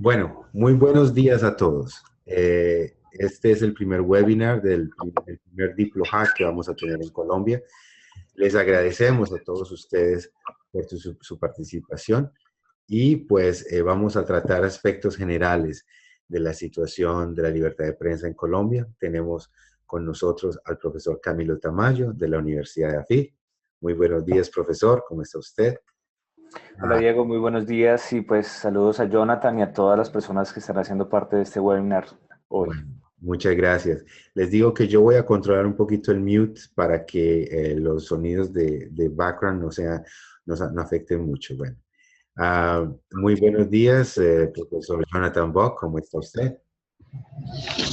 Bueno, muy buenos días a todos. Este es el primer webinar del primer DiploHack que vamos a tener en Colombia. Les agradecemos a todos ustedes por su participación y pues vamos a tratar aspectos generales de la situación de la libertad de prensa en Colombia. Tenemos con nosotros al profesor Camilo Tamayo de la Universidad de AFIT. Muy buenos días, profesor. ¿Cómo está usted? Hola Diego, muy buenos días y pues saludos a Jonathan y a todas las personas que están haciendo parte de este webinar hoy. Bueno, muchas gracias. Les digo que yo voy a controlar un poquito el mute para que los sonidos de background no afecten mucho. Bueno, muy buenos días, profesor Jonathan Bock, ¿cómo está usted?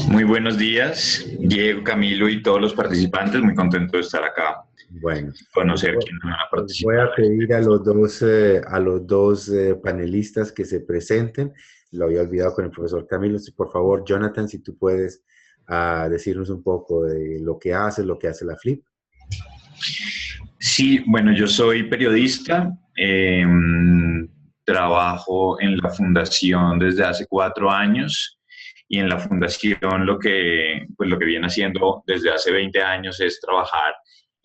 Muy buenos días, Diego, Camilo y todos los participantes. Muy contento de estar acá. Bueno, Conocer quiénes van a les voy participar. a pedir a los dos panelistas que se presenten. Lo había olvidado con el profesor Camilo. Por favor, Jonathan, si tú puedes decirnos un poco de lo que hace la FLIP. Sí, bueno, yo soy periodista. Trabajo en la fundación desde hace 4 años y en la fundación lo que viene haciendo desde hace 20 años es trabajar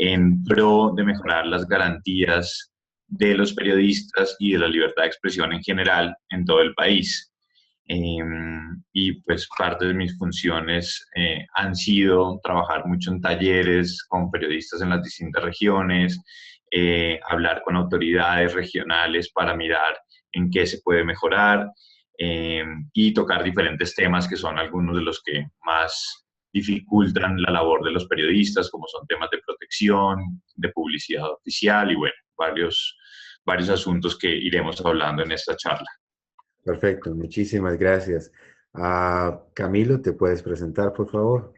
en pro de mejorar las garantías de los periodistas y de la libertad de expresión en general en todo el país. Y pues parte de mis funciones han sido trabajar mucho en talleres con periodistas en las distintas regiones, hablar con autoridades regionales para mirar en qué se puede mejorar y tocar diferentes temas que son algunos de los que más dificultan la labor de los periodistas, como son temas de protección, de publicidad oficial y bueno, varios asuntos que iremos hablando en esta charla. Perfecto, muchísimas gracias. Camilo, ¿te puedes presentar, por favor?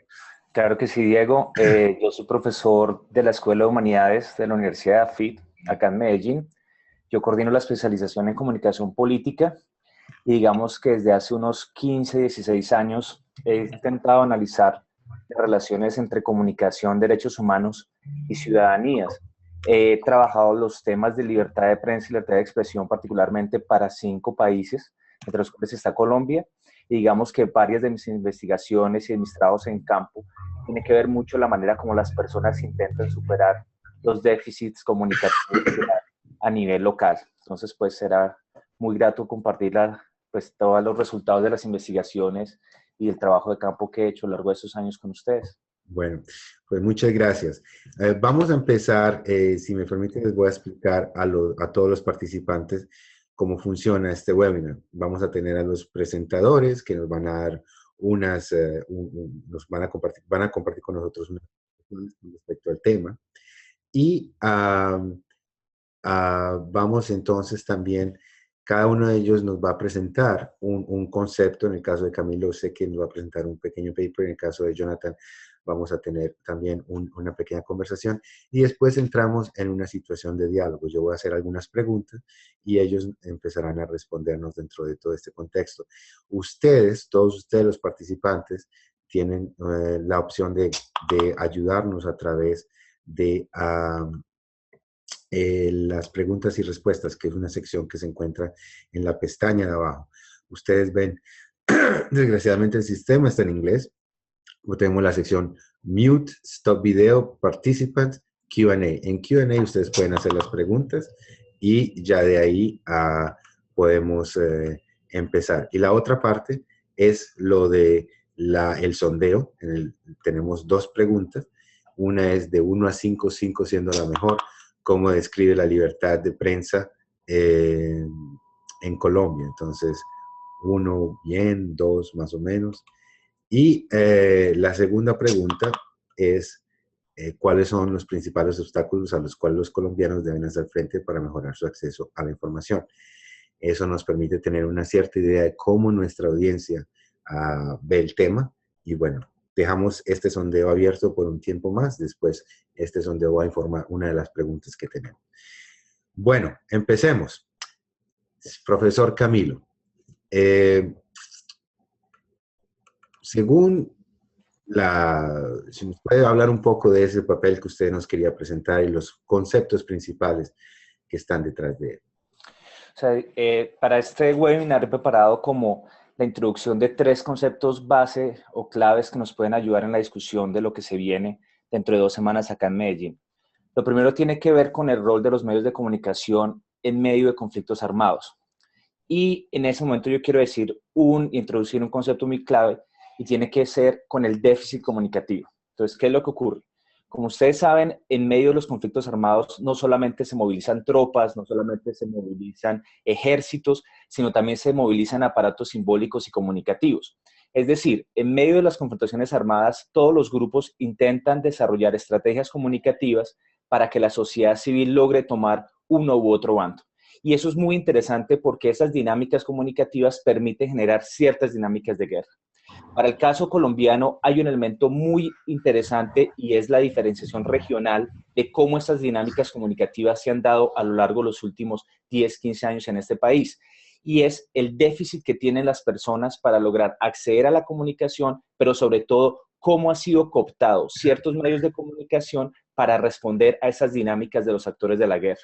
Claro que sí, Diego. Yo soy profesor de la Escuela de Humanidades de la Universidad de AFIT, acá en Medellín. Yo coordino la especialización en comunicación política y digamos que desde hace unos 15, 16 años he intentado analizar las relaciones entre comunicación, derechos humanos y ciudadanías. He trabajado los temas de libertad de prensa y libertad de expresión particularmente para 5 países, entre los cuales está Colombia, y digamos que varias de mis investigaciones y de mis trabajos en campo tienen que ver mucho la manera como las personas intentan superar los déficits comunicativos a nivel local. Entonces, pues será muy grato compartir pues, todos los resultados de las investigaciones y el trabajo de campo que he hecho a lo largo de esos años con ustedes. Bueno, pues muchas gracias. Vamos a empezar, si me permiten, les voy a explicar a todos los participantes cómo funciona este webinar. Vamos a tener a los presentadores que nos van a dar nos van a compartir con nosotros unas reflexiones con respecto al tema. Y vamos entonces también, cada uno de ellos nos va a presentar un concepto. En el caso de Camilo, sé que nos va a presentar un pequeño paper. En el caso de Jonathan, vamos a tener también una pequeña conversación y después entramos en una situación de diálogo. Yo voy a hacer algunas preguntas y ellos empezarán a respondernos dentro de todo este contexto. Todos ustedes los participantes, tienen la opción de ayudarnos a través de las preguntas y respuestas, que es una sección que se encuentra en la pestaña de abajo. Ustedes ven, desgraciadamente el sistema está en inglés. Tenemos la sección Mute, Stop Video, Participants, Q&A. En Q&A ustedes pueden hacer las preguntas y ya de ahí podemos empezar. Y la otra parte es lo de el sondeo. Tenemos 2 preguntas. Una es de 1 a 5, 5 siendo la mejor. ¿Cómo describe la libertad de prensa en Colombia? Entonces, 1 bien, 2 más o menos. Y la segunda pregunta es cuáles son los principales obstáculos a los cuales los colombianos deben hacer frente para mejorar su acceso a la información. Eso nos permite tener una cierta idea de cómo nuestra audiencia ve el tema. Y bueno, dejamos este sondeo abierto por un tiempo más. Después, este sondeo va a informar una de las preguntas que tenemos. Bueno, empecemos. Profesor Camilo, según si nos puede hablar un poco de ese papel que usted nos quería presentar y los conceptos principales que están detrás de él. O sea, para este webinar he preparado como la introducción de 3 conceptos base o claves que nos pueden ayudar en la discusión de lo que se viene dentro de 2 semanas acá en Medellín. Lo primero tiene que ver con el rol de los medios de comunicación en medio de conflictos armados. Y en ese momento yo quiero introducir un concepto muy clave y tiene que ser con el déficit comunicativo. Entonces, ¿qué es lo que ocurre? Como ustedes saben, en medio de los conflictos armados no solamente se movilizan tropas, no solamente se movilizan ejércitos, sino también se movilizan aparatos simbólicos y comunicativos. Es decir, en medio de las confrontaciones armadas, todos los grupos intentan desarrollar estrategias comunicativas para que la sociedad civil logre tomar uno u otro bando. Y eso es muy interesante porque esas dinámicas comunicativas permiten generar ciertas dinámicas de guerra. Para el caso colombiano hay un elemento muy interesante y es la diferenciación regional de cómo estas dinámicas comunicativas se han dado a lo largo de los últimos 10, 15 años en este país. Y es el déficit que tienen las personas para lograr acceder a la comunicación, pero sobre todo cómo ha sido cooptado ciertos medios de comunicación para responder a esas dinámicas de los actores de la guerra.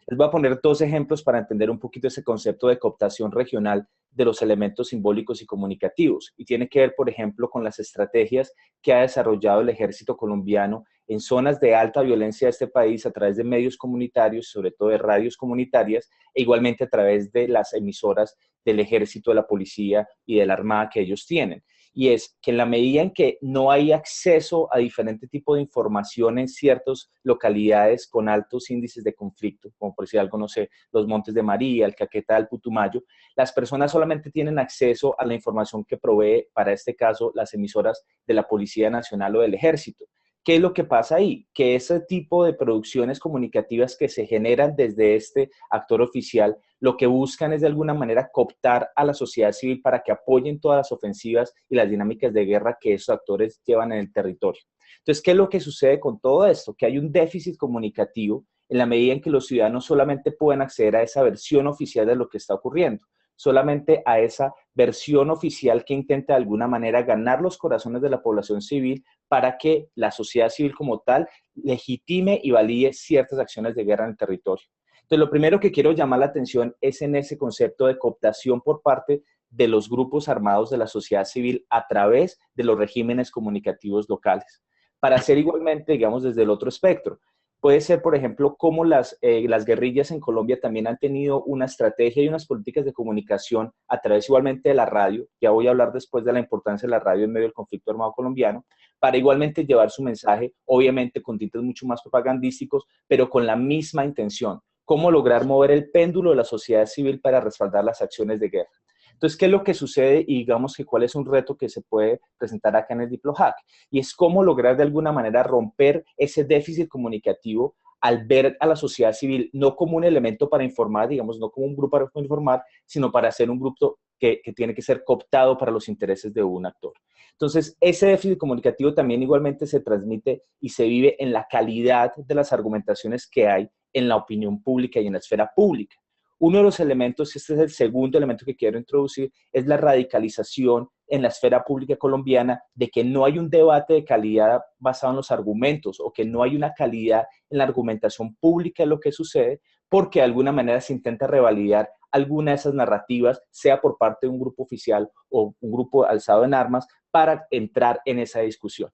Les voy a poner 2 ejemplos para entender un poquito ese concepto de cooptación regional de los elementos simbólicos y comunicativos. Y tiene que ver, por ejemplo, con las estrategias que ha desarrollado el ejército colombiano en zonas de alta violencia de este país a través de medios comunitarios, sobre todo de radios comunitarias, e igualmente a través de las emisoras del ejército, de la policía y de la armada que ellos tienen. Y es que en la medida en que no hay acceso a diferente tipo de información en ciertas localidades con altos índices de conflicto, como por decir algo, no sé, los Montes de María, el Caquetá, el Putumayo, las personas solamente tienen acceso a la información que provee, para este caso, las emisoras de la Policía Nacional o del Ejército. ¿Qué es lo que pasa ahí? Que ese tipo de producciones comunicativas que se generan desde este actor oficial, lo que buscan es de alguna manera cooptar a la sociedad civil para que apoyen todas las ofensivas y las dinámicas de guerra que esos actores llevan en el territorio. Entonces, ¿qué es lo que sucede con todo esto? Que hay un déficit comunicativo en la medida en que los ciudadanos solamente pueden acceder a esa versión oficial de lo que está ocurriendo, solamente a esa versión oficial que intenta de alguna manera ganar los corazones de la población civil para que la sociedad civil como tal legitime y valide ciertas acciones de guerra en el territorio. Entonces, lo primero que quiero llamar la atención es en ese concepto de cooptación por parte de los grupos armados de la sociedad civil a través de los regímenes comunicativos locales. Para hacer igualmente, digamos, desde el otro espectro, puede ser, por ejemplo, cómo las guerrillas en Colombia también han tenido una estrategia y unas políticas de comunicación a través igualmente de la radio. Ya voy a hablar después de la importancia de la radio en medio del conflicto armado colombiano, para igualmente llevar su mensaje, obviamente con tintes mucho más propagandísticos, pero con la misma intención. Cómo lograr mover el péndulo de la sociedad civil para respaldar las acciones de guerra. Entonces, ¿qué es lo que sucede? Y digamos que cuál es un reto que se puede presentar acá en el DiploHack. Y es cómo lograr de alguna manera romper ese déficit comunicativo al ver a la sociedad civil no como un elemento para informar, digamos, no como un grupo para informar, sino para ser un grupo que tiene que ser cooptado para los intereses de un actor. Entonces, ese déficit comunicativo también igualmente se transmite y se vive en la calidad de las argumentaciones que hay en la opinión pública y en la esfera pública. Uno de los elementos, este es el segundo elemento que quiero introducir, es la radicalización en la esfera pública colombiana de que no hay un debate de calidad basado en los argumentos o que no hay una calidad en la argumentación pública de lo que sucede, porque de alguna manera se intenta revalidar alguna de esas narrativas, sea por parte de un grupo oficial o un grupo alzado en armas, para entrar en esa discusión.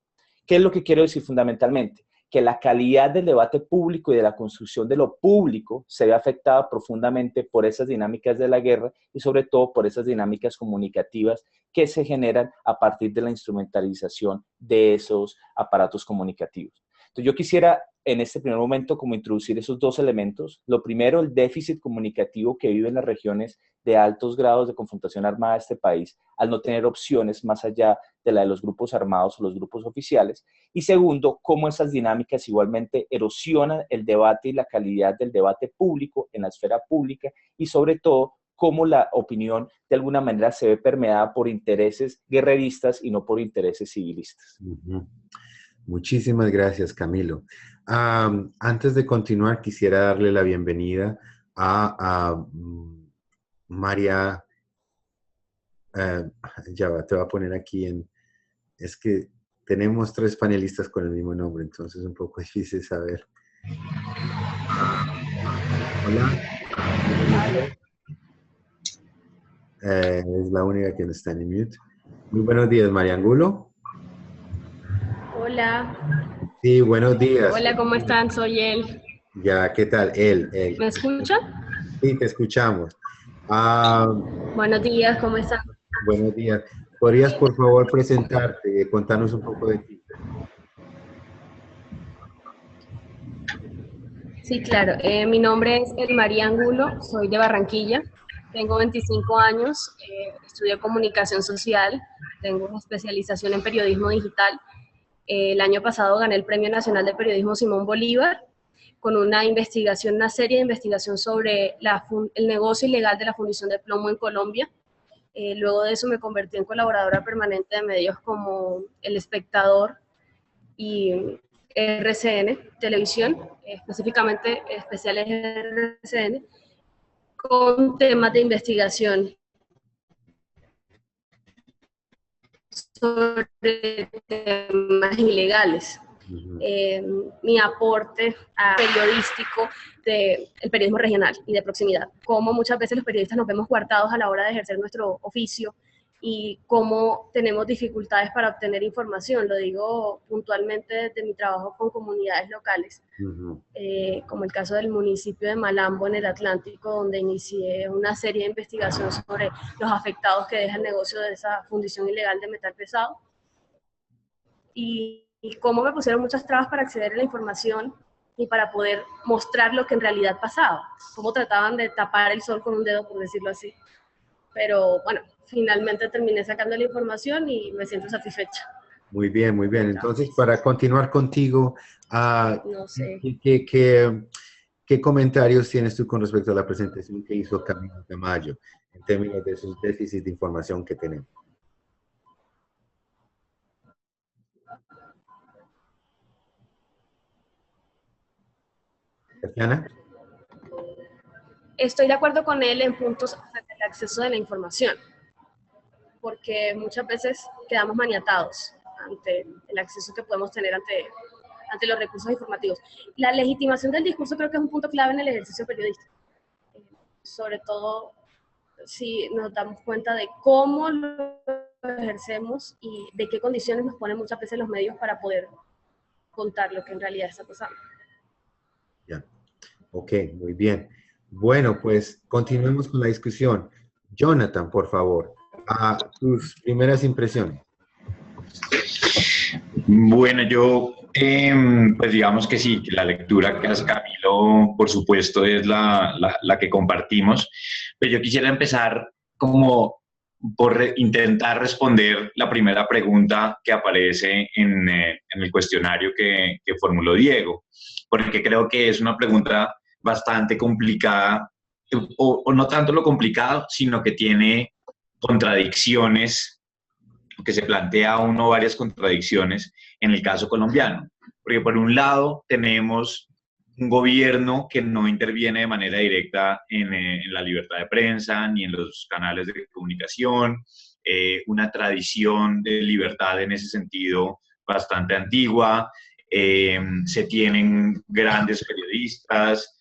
¿Qué es lo que quiero decir fundamentalmente? Que la calidad del debate público y de la construcción de lo público se ve afectada profundamente por esas dinámicas de la guerra y sobre todo por esas dinámicas comunicativas que se generan a partir de la instrumentalización de esos aparatos comunicativos. Entonces yo quisiera en este primer momento como introducir esos 2 elementos. Lo primero, el déficit comunicativo que viven las regiones de altos grados de confrontación armada de este país al no tener opciones más allá de la de los grupos armados o los grupos oficiales. Y segundo, cómo esas dinámicas igualmente erosionan el debate y la calidad del debate público en la esfera pública y sobre todo cómo la opinión de alguna manera se ve permeada por intereses guerreristas y no por intereses civilistas. Muchísimas gracias, Camilo. Antes de continuar, quisiera darle la bienvenida a María. Ya va, te voy a poner aquí en... Es que tenemos 3 panelistas con el mismo nombre, entonces es un poco difícil saber. Hola. Es la única que no está en mute. Muy buenos días, María Angulo. Hola, Sí, buenos días. hola, ¿cómo están? Soy él. Ya, ¿qué tal? Él. ¿Me escuchan? Sí, te escuchamos. Ah, Buenos días, ¿cómo están? buenos días. ¿Podrías, por favor, presentarte, contarnos un poco de ti? Sí, claro. Mi nombre es Elmaría Angulo, soy de Barranquilla, tengo 25 años, estudio comunicación social, tengo una especialización en periodismo digital. El año pasado gané el Premio Nacional de Periodismo Simón Bolívar con una investigación, una serie de investigación sobre el negocio ilegal de la fundición de plomo en Colombia. Luego de eso me convertí en colaboradora permanente de medios como El Espectador y RCN Televisión, específicamente especiales RCN, con temas de investigación sobre temas ilegales. Mi aporte periodístico del periodismo regional y de proximidad. Cómo muchas veces los periodistas nos vemos coartados a la hora de ejercer nuestro oficio y cómo tenemos dificultades para obtener información. Lo digo puntualmente desde mi trabajo con comunidades locales, como el caso del municipio de Malambo en el Atlántico, donde inicié una serie de investigaciones sobre los afectados que deja el negocio de esa fundición ilegal de metal pesado. Y cómo me pusieron muchas trabas para acceder a la información y para poder mostrar lo que en realidad pasaba. Cómo trataban de tapar el sol con un dedo, por decirlo así. Pero bueno, finalmente terminé sacando la información y me siento satisfecha. Muy bien, muy bien. Entonces, para continuar contigo, No sé. ¿qué comentarios tienes tú con respecto a la presentación que hizo Camilo Tamayo en términos de esos déficits de información que tenemos? ¿Tatiana? Estoy de acuerdo con él en puntos del acceso de la información, porque muchas veces quedamos maniatados ante el acceso que podemos tener ante los recursos informativos. La legitimación del discurso creo que es un punto clave en el ejercicio periodístico, sobre todo si nos damos cuenta de cómo lo ejercemos y de qué condiciones nos ponen muchas veces los medios para poder contar lo que en realidad está pasando. Ya. Ok, muy bien. Bueno, pues continuemos con la discusión. Jonathan, por favor, tus primeras impresiones. Bueno, yo, pues digamos que sí, que la lectura que hace Camilo, por supuesto, es la que compartimos, pero yo quisiera empezar como por intentar responder la primera pregunta que aparece en el cuestionario que formuló Diego, porque creo que es una pregunta bastante complicada, o no tanto lo complicado, sino que tiene contradicciones, que se plantea uno varias contradicciones en el caso colombiano. Porque por un lado tenemos un gobierno que no interviene de manera directa en la libertad de prensa ni en los canales de comunicación, una tradición de libertad en ese sentido bastante antigua, se tienen grandes periodistas,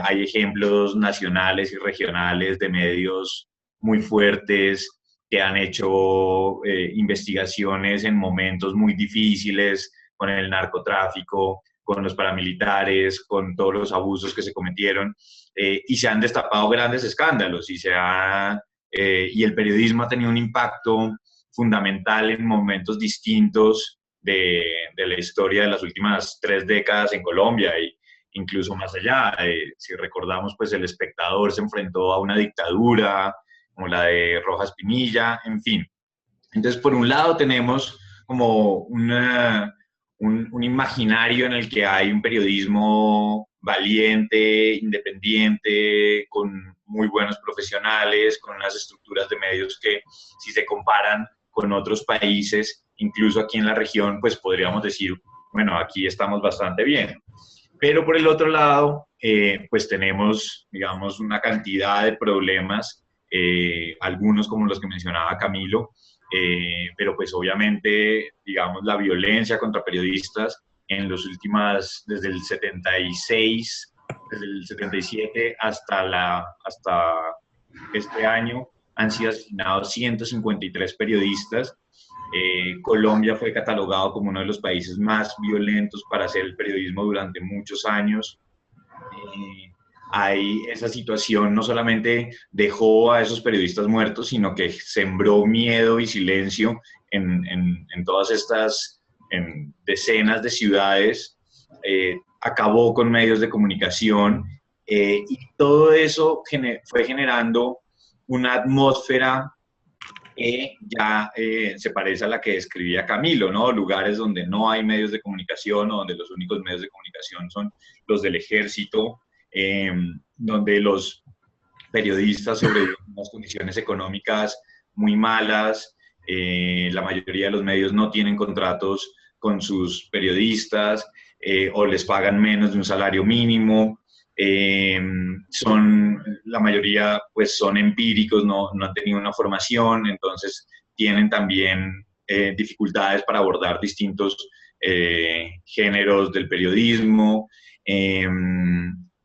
hay ejemplos nacionales y regionales de medios muy fuertes que han hecho investigaciones en momentos muy difíciles con el narcotráfico, con los paramilitares, con todos los abusos que se cometieron, y se han destapado grandes escándalos y el periodismo ha tenido un impacto fundamental en momentos distintos de la historia de las últimas 3 décadas en Colombia y incluso más allá. Si recordamos, pues El Espectador se enfrentó a una dictadura como la de Rojas Pinilla, en fin. Entonces, por un lado tenemos como un imaginario en el que hay un periodismo valiente, independiente, con muy buenos profesionales, con unas estructuras de medios que, si se comparan con otros países, incluso aquí en la región, pues podríamos decir, bueno, aquí estamos bastante bien. Pero por el otro lado, pues tenemos, digamos, una cantidad de problemas, algunos como los que mencionaba Camilo, pero pues obviamente, digamos, la violencia contra periodistas en los últimas, desde el 76, desde el 77 hasta este año, han sido asesinados 153 periodistas. Colombia fue catalogado como uno de los países más violentos para hacer el periodismo durante muchos años. Esa situación no solamente dejó a esos periodistas muertos, sino que sembró miedo y silencio en todas estas decenas de ciudades, acabó con medios de comunicación, y todo eso fue generando una atmósfera que ya se parece a la que describía Camilo, ¿no? Lugares donde no hay medios de comunicación o donde los únicos medios de comunicación son los del ejército, donde los periodistas sobreviven en unas condiciones económicas muy malas, la mayoría de los medios no tienen contratos con sus periodistas, o les pagan menos de un salario mínimo, la mayoría pues son empíricos, no han tenido una formación, entonces tienen también dificultades para abordar distintos géneros del periodismo.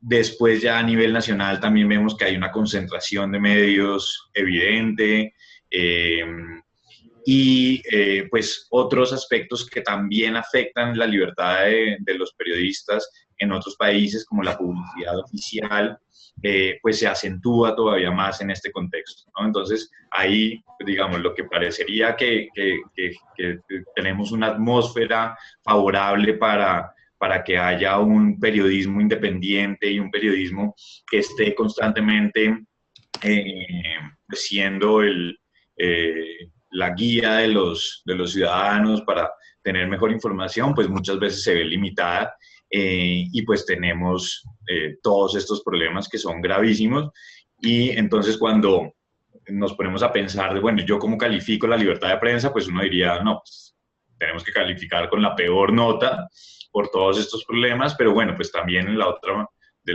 Después ya a nivel nacional también vemos que hay una concentración de medios evidente, y pues otros aspectos que también afectan la libertad de los periodistas en otros países, como la publicidad oficial, pues se acentúa todavía más en este contexto, ¿no? Entonces ahí, digamos, lo que parecería que tenemos una atmósfera favorable para que haya un periodismo independiente y un periodismo que esté constantemente siendo la guía de los ciudadanos para tener mejor información, pues muchas veces se ve limitada, y pues tenemos todos estos problemas que son gravísimos. Y entonces cuando nos ponemos a pensar de, bueno, ¿yo cómo califico la libertad de prensa? Pues uno diría, no, pues tenemos que calificar con la peor nota por todos estos problemas, pero bueno, pues también del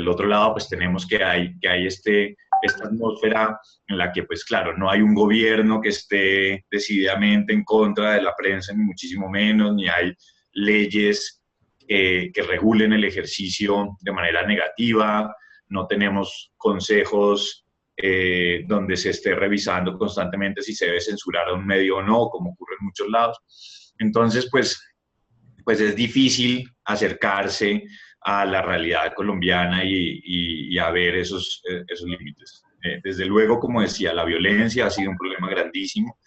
otro lado, pues tenemos que hay esta atmósfera en la que, pues claro, no hay un gobierno que esté decididamente en contra de la prensa, ni muchísimo menos, ni hay leyes que regulen el ejercicio de manera negativa, no tenemos consejos donde se esté revisando constantemente si se debe censurar a un medio o no, como ocurre en muchos lados. Entonces, pues es difícil acercarse a la realidad colombiana y a ver esos límites. Desde luego, como decía, la violencia ha sido un problema grandísimo.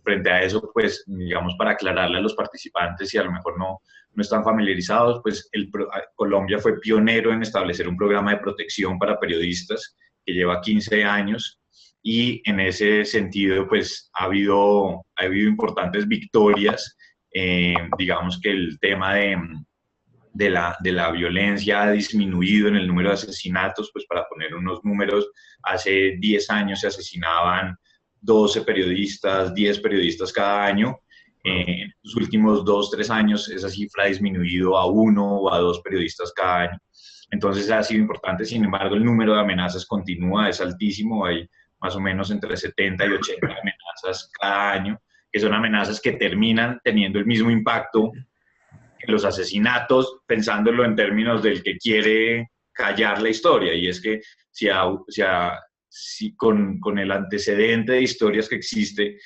Frente a eso, pues, digamos, para aclararle a los participantes, si a lo mejor no están familiarizados, pues Colombia fue pionero en establecer un programa de protección para periodistas que lleva 15 años, y en ese sentido, pues, ha habido importantes victorias. Digamos que el tema de la violencia ha disminuido en el número de asesinatos. Pues para poner unos números, hace 10 años se asesinaban 12 periodistas, 10 periodistas cada año. En los últimos 2, 3 años esa cifra ha disminuido a 1 o a 2 periodistas cada año. Entonces ha sido importante. Sin embargo, el número de amenazas continúa, es altísimo. Hay más o menos entre 70 y 80 amenazas cada año, que son amenazas que terminan teniendo el mismo impacto que los asesinatos, pensándolo en términos del que quiere callar la historia. Y es que si con el antecedente de historias que existe,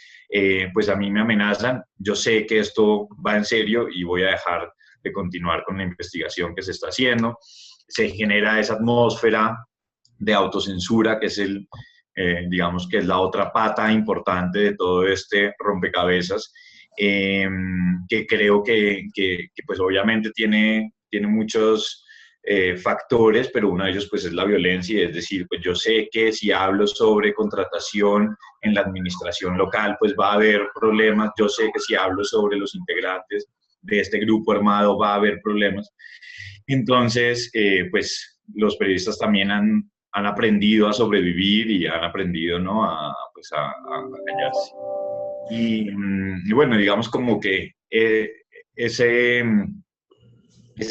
pues a mí me amenazan, yo sé que esto va en serio y voy a dejar de continuar con la investigación que se está haciendo. Se genera esa atmósfera de autocensura, que es digamos que es la otra pata importante de todo este rompecabezas, que creo que pues obviamente tiene muchos factores, pero uno de ellos pues es la violencia. Es decir, pues yo sé que si hablo sobre contratación en la administración local, pues va a haber problemas. Yo sé que si hablo sobre los integrantes de este grupo armado va a haber problemas. Entonces, pues los periodistas también han aprendido a sobrevivir y han aprendido, ¿no?, a callarse. Y bueno, digamos como que esa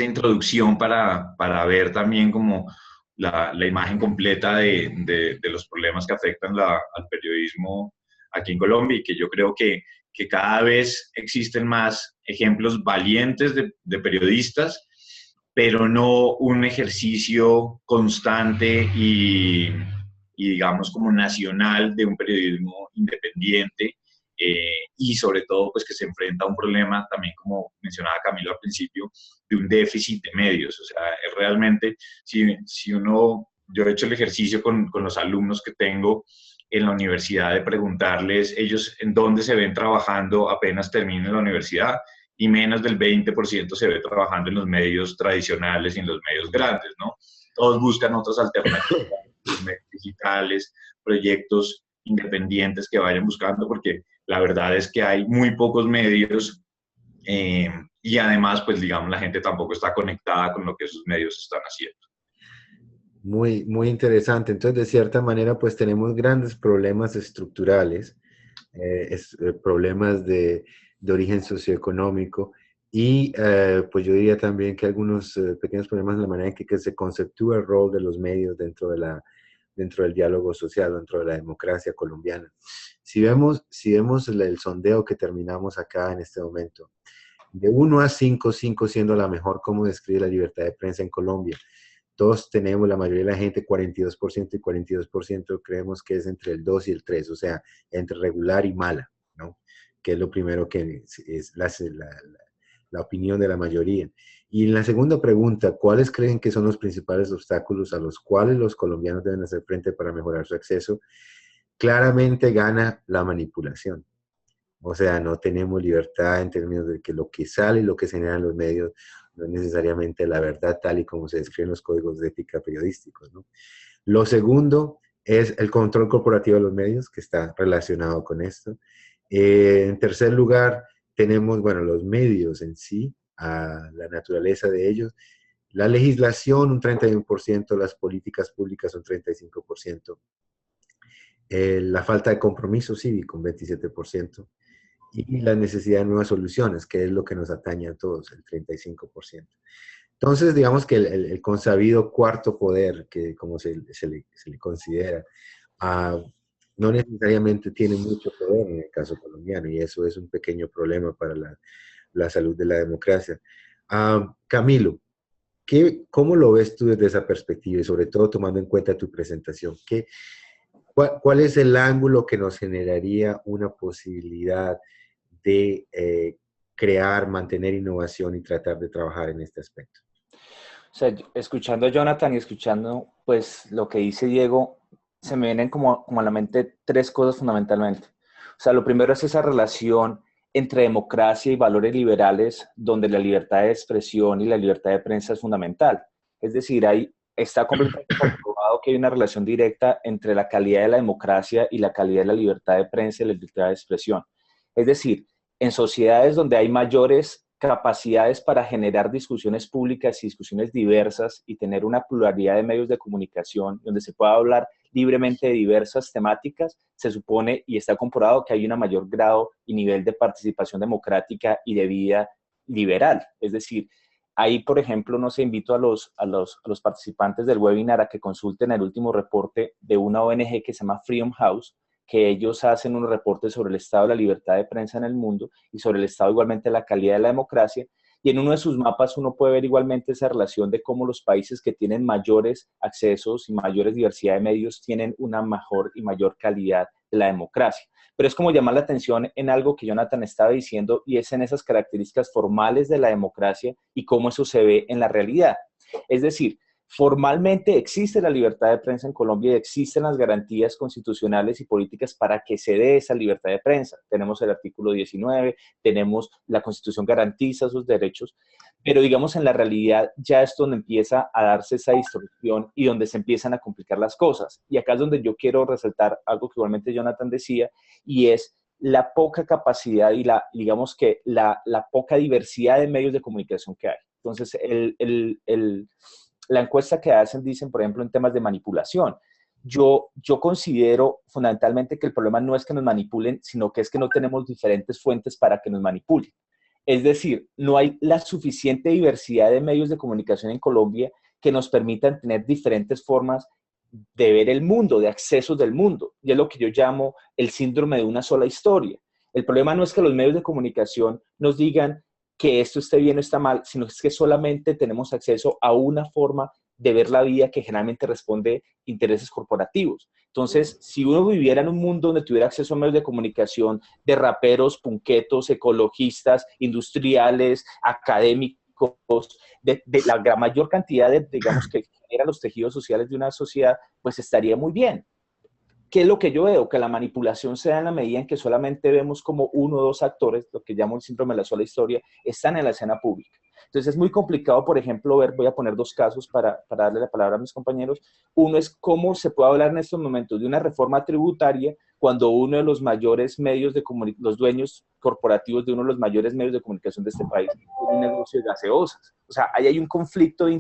introducción para ver también como la imagen completa de los problemas que afectan al periodismo aquí en Colombia, y que yo creo que cada vez existen más ejemplos valientes de periodistas, pero no un ejercicio constante y y digamos como nacional de un periodismo independiente, y sobre todo pues que se enfrenta a un problema también, como mencionaba Camilo al principio, de un déficit de medios. O sea, es realmente, si uno, yo he hecho el ejercicio con los alumnos que tengo en la universidad de preguntarles ellos en dónde se ven trabajando apenas terminen la universidad, y menos del 20% se ve trabajando en los medios tradicionales y en los medios grandes, ¿no? Todos buscan otras alternativas, medios digitales, proyectos independientes que vayan buscando, porque la verdad es que hay muy pocos medios, y además, pues digamos, la gente tampoco está conectada con lo que esos medios están haciendo. Muy, muy interesante. Entonces, de cierta manera, pues tenemos grandes problemas estructurales, problemas de origen socioeconómico y pues yo diría también que algunos pequeños problemas en la manera en que se conceptúa el rol de los medios dentro del diálogo social, dentro de la democracia colombiana. Si vemos el sondeo que terminamos acá en este momento, de 1 a 5, 5 siendo la mejor, ¿cómo describe la libertad de prensa en Colombia? Todos tenemos, la mayoría de la gente, 42% y 42% creemos que es entre el 2 y el 3, o sea, entre regular y mala, ¿no? Que es lo primero que es la opinión de la mayoría. Y en la segunda pregunta, ¿cuáles creen que son los principales obstáculos a los cuales los colombianos deben hacer frente para mejorar su acceso? Claramente gana la manipulación. O sea, no tenemos libertad en términos de que lo que sale y lo que se genera en los medios no es necesariamente la verdad tal y como se describe en los códigos de ética periodísticos, ¿no? Lo segundo es el control corporativo de los medios, que está relacionado con esto. En tercer lugar, tenemos, bueno, los medios en sí, a la naturaleza de ellos. La legislación, un 31%, las políticas públicas, un 35%. La falta de compromiso cívico, un 27%. Y la necesidad de nuevas soluciones, que es lo que nos atañe a todos, el 35%. Entonces, digamos que el consabido cuarto poder, que como se le considera, no necesariamente tiene mucho poder en el caso colombiano, y eso es un pequeño problema para la salud de la democracia. Camilo, ¿cómo lo ves tú desde esa perspectiva y sobre todo tomando en cuenta tu presentación? ¿Cuál es el ángulo que nos generaría una posibilidad de crear, mantener innovación y tratar de trabajar en este aspecto? O sea, escuchando a Jonathan y escuchando pues lo que dice Diego, se me vienen como a la mente tres cosas fundamentalmente. O sea, lo primero es esa relación entre democracia y valores liberales, donde la libertad de expresión y la libertad de prensa es fundamental. Es decir, ahí está completamente comprobado que hay una relación directa entre la calidad de la democracia y la calidad de la libertad de prensa y la libertad de expresión. Es decir, en sociedades donde hay mayores capacidades para generar discusiones públicas y discusiones diversas y tener una pluralidad de medios de comunicación donde se pueda hablar libremente de diversas temáticas, se supone y está comprobado que hay un mayor grado y nivel de participación democrática y de vida liberal. Es decir, ahí, por ejemplo, no sé, invito a los participantes del webinar a que consulten el último reporte de una ONG que se llama Freedom House, que ellos hacen un reporte sobre el estado de la libertad de prensa en el mundo y sobre el estado igualmente de la calidad de la democracia. Y en uno de sus mapas uno puede ver igualmente esa relación de cómo los países que tienen mayores accesos y mayores diversidad de medios tienen una mejor y mayor calidad de la democracia. Pero es como llamar la atención en algo que Jonathan estaba diciendo, y es en esas características formales de la democracia y cómo eso se ve en la realidad. Es decir, formalmente existe la libertad de prensa en Colombia y existen las garantías constitucionales y políticas para que se dé esa libertad de prensa. Tenemos el artículo 19, tenemos la Constitución garantiza sus derechos, pero digamos en la realidad ya es donde empieza a darse esa distorsión y donde se empiezan a complicar las cosas. Y acá es donde yo quiero resaltar algo que igualmente Jonathan decía, y es la poca capacidad y digamos que la poca diversidad de medios de comunicación que hay. Entonces, la encuesta que hacen, dicen, por ejemplo, en temas de manipulación. Yo considero fundamentalmente que el problema no es que nos manipulen, sino que es que no tenemos diferentes fuentes para que nos manipulen. Es decir, no hay la suficiente diversidad de medios de comunicación en Colombia que nos permitan tener diferentes formas de ver el mundo, de accesos del mundo. Y es lo que yo llamo el síndrome de una sola historia. El problema no es que los medios de comunicación nos digan que esto esté bien o está mal, sino es que solamente tenemos acceso a una forma de ver la vida que generalmente responde intereses corporativos. Entonces, si uno viviera en un mundo donde tuviera acceso a medios de comunicación de raperos, punquetos, ecologistas, industriales, académicos, de la gran mayor cantidad de, digamos, que generan los tejidos sociales de una sociedad, pues estaría muy bien. ¿Qué es lo que yo veo? Que la manipulación se da en la medida en que solamente vemos como uno o dos actores, lo que llamo el síndrome de la sola historia, están en la escena pública. Entonces es muy complicado, por ejemplo, ver, voy a poner dos casos para darle la palabra a mis compañeros. Uno es cómo se puede hablar en estos momentos de una reforma tributaria cuando uno de los mayores medios de comunicación, los dueños corporativos de uno de los mayores medios de comunicación de este país, tiene un negocio de gaseosas. O sea, ahí hay un conflicto de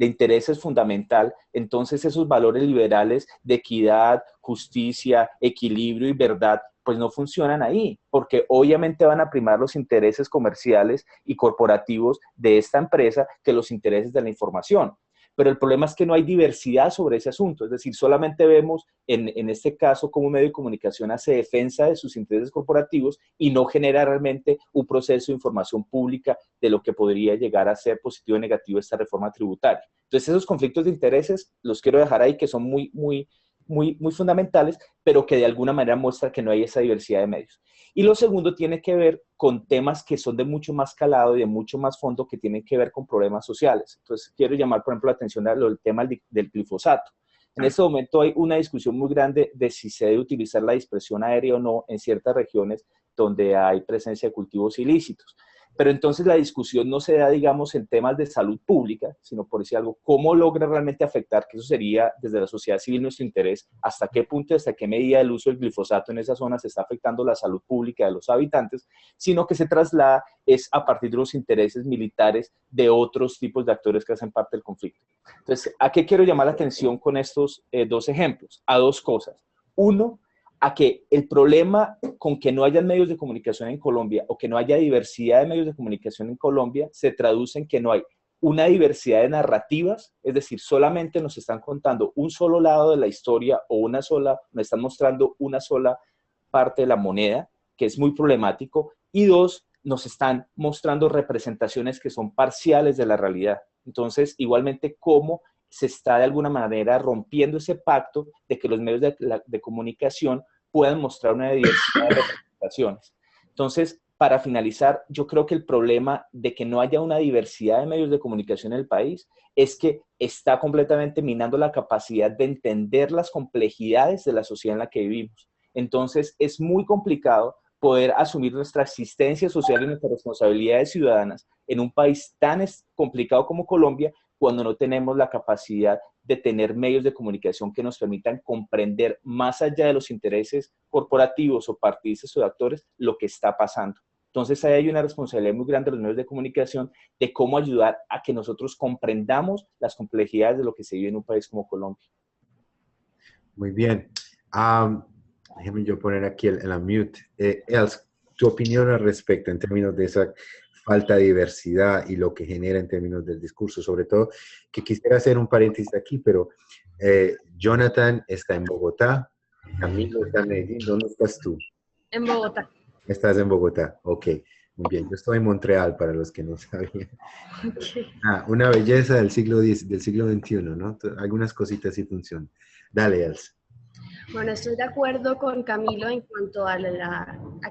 intereses fundamental. Entonces esos valores liberales de equidad, justicia, equilibrio y verdad, pues no funcionan ahí, porque obviamente van a primar los intereses comerciales y corporativos de esta empresa que los intereses de la información. Pero el problema es que no hay diversidad sobre ese asunto, es decir, solamente vemos en este caso cómo un medio de comunicación hace defensa de sus intereses corporativos y no genera realmente un proceso de información pública de lo que podría llegar a ser positivo o negativo esta reforma tributaria. Entonces esos conflictos de intereses los quiero dejar ahí, que son muy fundamentales, pero que de alguna manera muestra que no hay esa diversidad de medios. Y lo segundo tiene que ver con temas que son de mucho más calado y de mucho más fondo, que tienen que ver con problemas sociales. Entonces quiero llamar, por ejemplo, la atención al tema del glifosato. En este momento hay una discusión muy grande de si se debe utilizar la dispersión aérea o no en ciertas regiones donde hay presencia de cultivos ilícitos. Pero entonces la discusión no se da, digamos, en temas de salud pública, sino por decir algo, cómo logra realmente afectar, que eso sería desde la sociedad civil nuestro interés, hasta qué punto, hasta qué medida el uso del glifosato en esa zona se está afectando la salud pública de los habitantes, sino que se traslada es a partir de los intereses militares de otros tipos de actores que hacen parte del conflicto. Entonces, ¿a qué quiero llamar la atención con estos dos ejemplos? A dos cosas. Uno, a que el problema con que no haya medios de comunicación en Colombia o que no haya diversidad de medios de comunicación en Colombia se traduce en que no hay una diversidad de narrativas, es decir, solamente nos están contando un solo lado de la historia o nos están mostrando una sola parte de la moneda, que es muy problemático, y dos, nos están mostrando representaciones que son parciales de la realidad. Entonces, igualmente, cómo se está de alguna manera rompiendo ese pacto de que los medios de comunicación puedan mostrar una diversidad de representaciones. Entonces, para finalizar, yo creo que el problema de que no haya una diversidad de medios de comunicación en el país es que está completamente minando la capacidad de entender las complejidades de la sociedad en la que vivimos. Entonces, es muy complicado poder asumir nuestra existencia social y nuestras responsabilidades ciudadanas en un país tan complicado como Colombia, cuando no tenemos la capacidad de tener medios de comunicación que nos permitan comprender más allá de los intereses corporativos o partidistas o de actores lo que está pasando. Entonces ahí hay una responsabilidad muy grande de los medios de comunicación de cómo ayudar a que nosotros comprendamos las complejidades de lo que se vive en un país como Colombia. Muy bien. Déjeme yo poner aquí el unmute. Els, tu opinión al respecto en términos de esa falta de diversidad y lo que genera en términos del discurso, sobre todo, que quisiera hacer un paréntesis aquí, pero Jonathan está en Bogotá, Camilo está en Medellín. ¿Dónde estás tú? En Bogotá. Estás en Bogotá, ok, muy bien. Yo estoy en Montreal, para los que no sabían. Okay. Una belleza del siglo XXI, ¿no? Algunas cositas sí funcionan. Dale, Els. Bueno, estoy de acuerdo con Camilo en cuanto a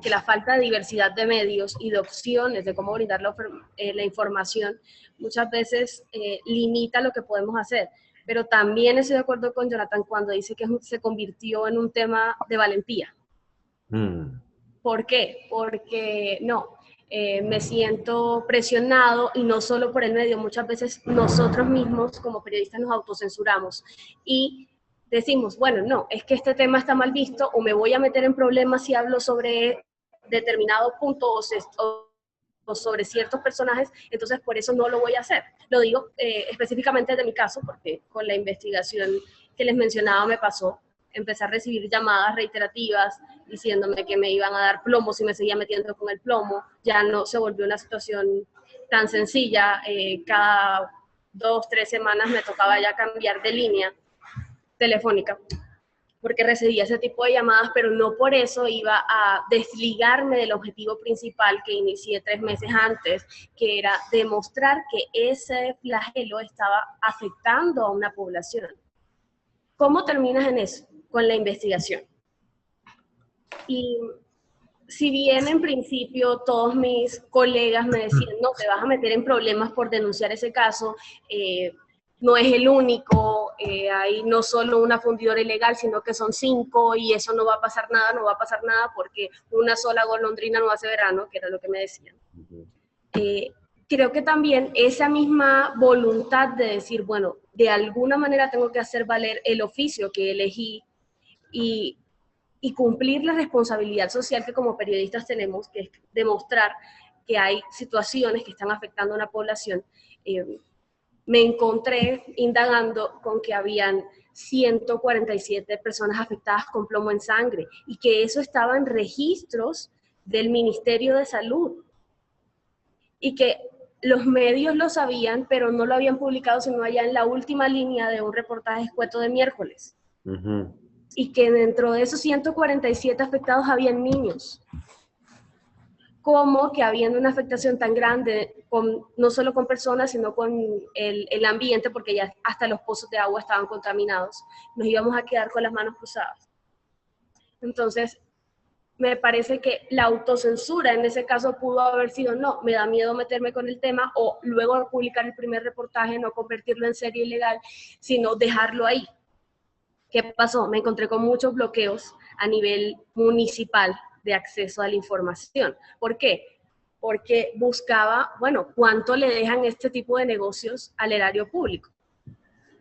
que la falta de diversidad de medios y de opciones de cómo brindar la información muchas veces limita lo que podemos hacer. Pero también estoy de acuerdo con Jonathan cuando dice que se convirtió en un tema de valentía. ¿Por qué? Porque me siento presionado, y no solo por el medio, muchas veces nosotros mismos como periodistas nos autocensuramos y decimos, bueno, no, es que este tema está mal visto, o me voy a meter en problemas si hablo sobre determinado punto o sobre ciertos personajes, entonces por eso no lo voy a hacer. Lo digo específicamente de mi caso, porque con la investigación que les mencionaba me pasó. Empecé a recibir llamadas reiterativas diciéndome que me iban a dar plomo si me seguía metiendo con el plomo. Ya no se volvió una situación tan sencilla. Cada 2-3 semanas me tocaba ya cambiar de línea telefónica. porque recibía ese tipo de llamadas, pero no por eso iba a desligarme del objetivo principal que inicié 3 meses antes, que era demostrar que ese flagelo estaba afectando a una población. ¿Cómo terminas en eso? Con la investigación. Y si bien en principio todos mis colegas me decían, no, te vas a meter en problemas por denunciar ese caso, no es el único, hay no solo una fundidora ilegal, sino que son 5 y eso no va a pasar nada porque una sola golondrina no hace verano, que era lo que me decían. Creo que también esa misma voluntad de decir, bueno, de alguna manera tengo que hacer valer el oficio que elegí y cumplir la responsabilidad social que como periodistas tenemos, que es demostrar que hay situaciones que están afectando a una población. Me encontré indagando con que habían 147 personas afectadas con plomo en sangre y que eso estaba en registros del Ministerio de Salud y que los medios lo sabían, pero no lo habían publicado sino allá en la última línea de un reportaje escueto de miércoles. Y que dentro de esos 147 afectados habían niños. Como que habiendo una afectación tan grande, no solo con personas, sino con el ambiente, porque ya hasta los pozos de agua estaban contaminados, nos íbamos a quedar con las manos cruzadas. Entonces, me parece que la autocensura en ese caso pudo haber sido, no, me da miedo meterme con el tema, o luego de publicar el primer reportaje, no convertirlo en serie ilegal, sino dejarlo ahí. ¿Qué pasó? Me encontré con muchos bloqueos a nivel municipal de acceso a la información. ¿Por qué? Porque buscaba, bueno, ¿cuánto le dejan este tipo de negocios al erario público?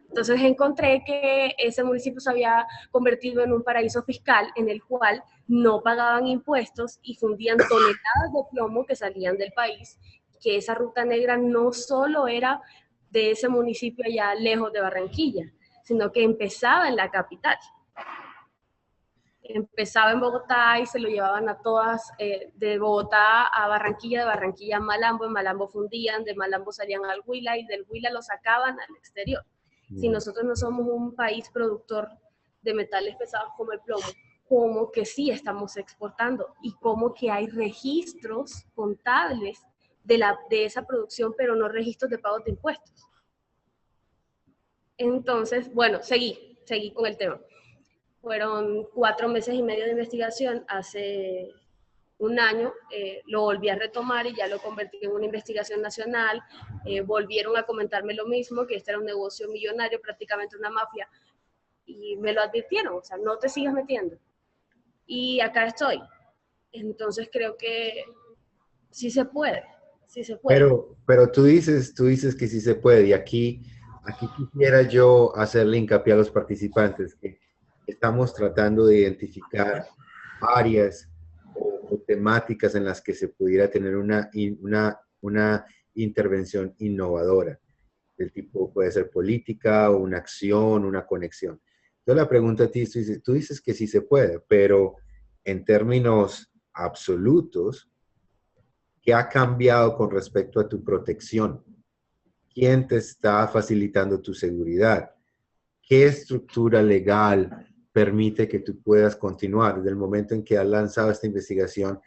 Entonces encontré que ese municipio se había convertido en un paraíso fiscal en el cual no pagaban impuestos y fundían toneladas de plomo que salían del país, que esa ruta negra no solo era de ese municipio allá lejos de Barranquilla, sino que empezaba en la capital. Empezaba en Bogotá y se lo llevaban a todas, de Bogotá a Barranquilla, de Barranquilla a Malambo, en Malambo fundían, de Malambo salían al Huila y del Huila lo sacaban al exterior. Si nosotros no somos un país productor de metales pesados como el plomo, como que sí estamos exportando y como que hay registros contables de esa producción, pero no registros de pagos de impuestos. Entonces, bueno, seguí con el tema. Fueron 4 meses y medio de investigación. Hace un año lo volví a retomar y ya lo convertí en una investigación nacional. Volvieron a comentarme lo mismo, que este era un negocio millonario, prácticamente una mafia, y me lo advirtieron, o sea, no te sigas metiendo. Y acá estoy. Entonces creo que sí se puede, sí se puede. Pero tú dices que sí se puede, y aquí quisiera yo hacerle hincapié a los participantes que estamos tratando de identificar áreas o temáticas en las que se pudiera tener una intervención innovadora, del tipo puede ser política o una acción, una conexión. Yo la pregunto a ti, tú dices que sí se puede, pero en términos absolutos, ¿qué ha cambiado con respecto a tu protección? ¿Quién te está facilitando tu seguridad? ¿Qué estructura legal permite que tú puedas continuar? Desde el momento en que has lanzado esta investigación,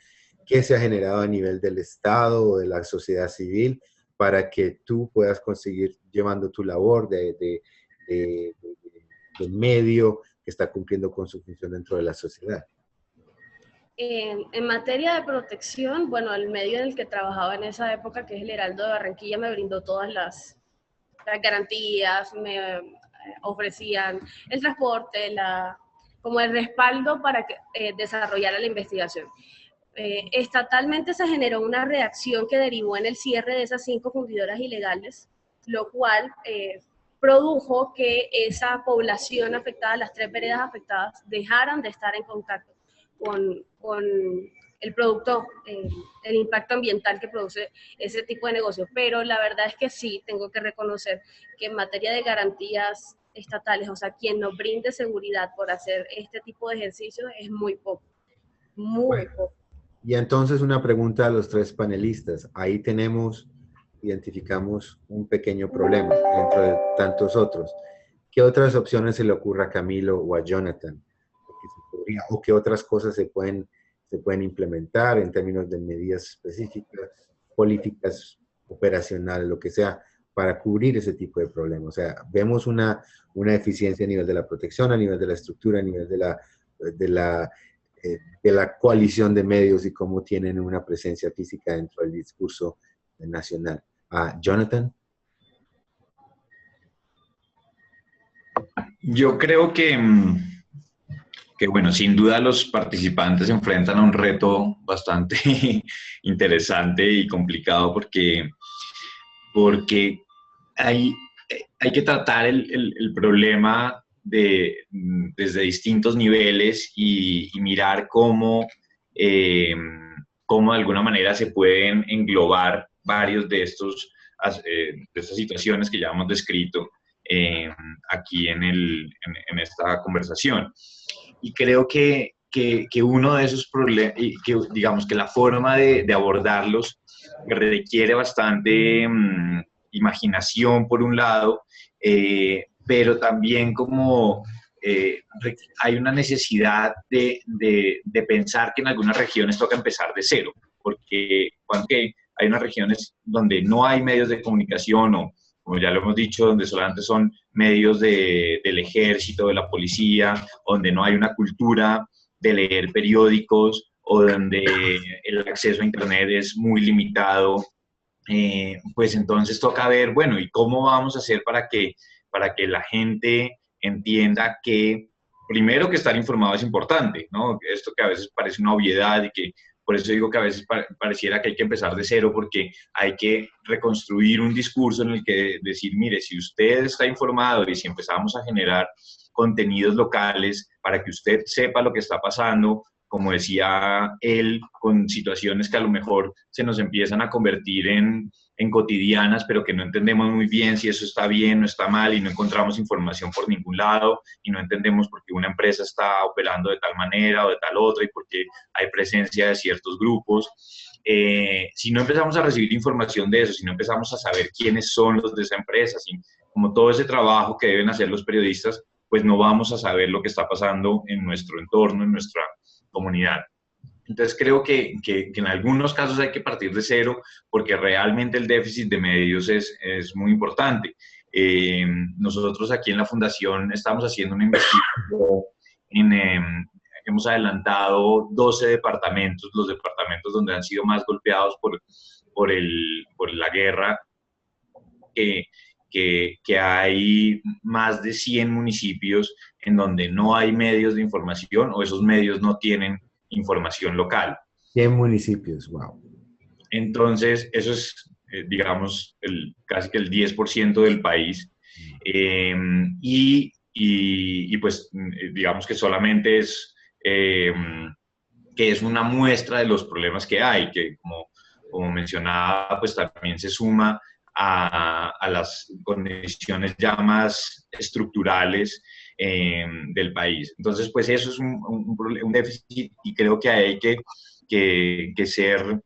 ¿qué se ha generado a nivel del Estado o de la sociedad civil para que tú puedas conseguir llevando tu labor de medio que está cumpliendo con su función dentro de la sociedad? En materia de protección, bueno, el medio en el que trabajaba en esa época, que es el Heraldo de Barranquilla, me brindó todas las garantías, me ofrecían el transporte, como el respaldo para que desarrollara la investigación. Estatalmente se generó una reacción que derivó en el cierre de esas 5 fundidoras ilegales, lo cual produjo que esa población afectada, las 3 veredas afectadas, dejaran de estar en contacto con el producto, el impacto ambiental que produce ese tipo de negocio. Pero la verdad es que sí, tengo que reconocer que en materia de garantías estatales, o sea, quien nos brinde seguridad por hacer este tipo de ejercicios es muy poco, muy poco. Y entonces una pregunta a los 3 panelistas. Ahí identificamos un pequeño problema dentro de tantos otros. ¿Qué otras opciones se le ocurre a Camilo o a Jonathan o qué otras cosas se pueden implementar en términos de medidas específicas, políticas operacionales, lo que sea, para cubrir ese tipo de problemas. O sea, vemos una eficiencia a nivel de la protección, a nivel de la estructura, a nivel de la coalición de medios y cómo tienen una presencia física dentro del discurso nacional. Jonathan. Yo creo que, bueno, sin duda los participantes se enfrentan a un reto bastante interesante y complicado porque hay que tratar el problema desde distintos niveles y mirar cómo de alguna manera se pueden englobar varios de estas situaciones que ya hemos descrito aquí en esta conversación. Y creo que uno de esos problemas, que digamos que la forma de abordarlos requiere bastante imaginación por un lado, pero también como hay una necesidad de pensar que en algunas regiones toca empezar de cero, porque cuando hay unas regiones donde no hay medios de comunicación o, como ya lo hemos dicho, donde solamente son medios del ejército, de la policía, donde no hay una cultura de leer periódicos o donde el acceso a Internet es muy limitado, pues entonces toca ver, bueno, ¿y cómo vamos a hacer para que la gente entienda que, primero, que estar informado es importante, ¿no? Esto que a veces parece una obviedad y que por eso digo que a veces pareciera que hay que empezar de cero, porque hay que reconstruir un discurso en el que decir, mire, si usted está informado y si empezamos a generar contenidos locales para que usted sepa lo que está pasando, como decía él, con situaciones que a lo mejor se nos empiezan a convertir en cotidianas, pero que no entendemos muy bien si eso está bien o está mal y no encontramos información por ningún lado y no entendemos por qué una empresa está operando de tal manera o de tal otra y por qué hay presencia de ciertos grupos. Si no empezamos a recibir información de eso, si no empezamos a saber quiénes son los de esa empresa, como todo ese trabajo que deben hacer los periodistas, pues no vamos a saber lo que está pasando en nuestro entorno, en nuestra comunidad. Entonces creo que en algunos casos hay que partir de cero porque realmente el déficit de medios es muy importante. Nosotros aquí en la Fundación estamos haciendo una investigación hemos adelantado 12 departamentos, los departamentos donde han sido más golpeados por la guerra, que hay más de 100 municipios en donde no hay medios de información o esos medios no tienen información local. 100 municipios, wow. Entonces, eso es, digamos, casi que el 10% del país. Y pues, digamos que solamente que es una muestra de los problemas que hay, que como mencionaba, pues también se suma a las condiciones ya más estructurales del país. Entonces, pues eso es un déficit y creo que hay que ser,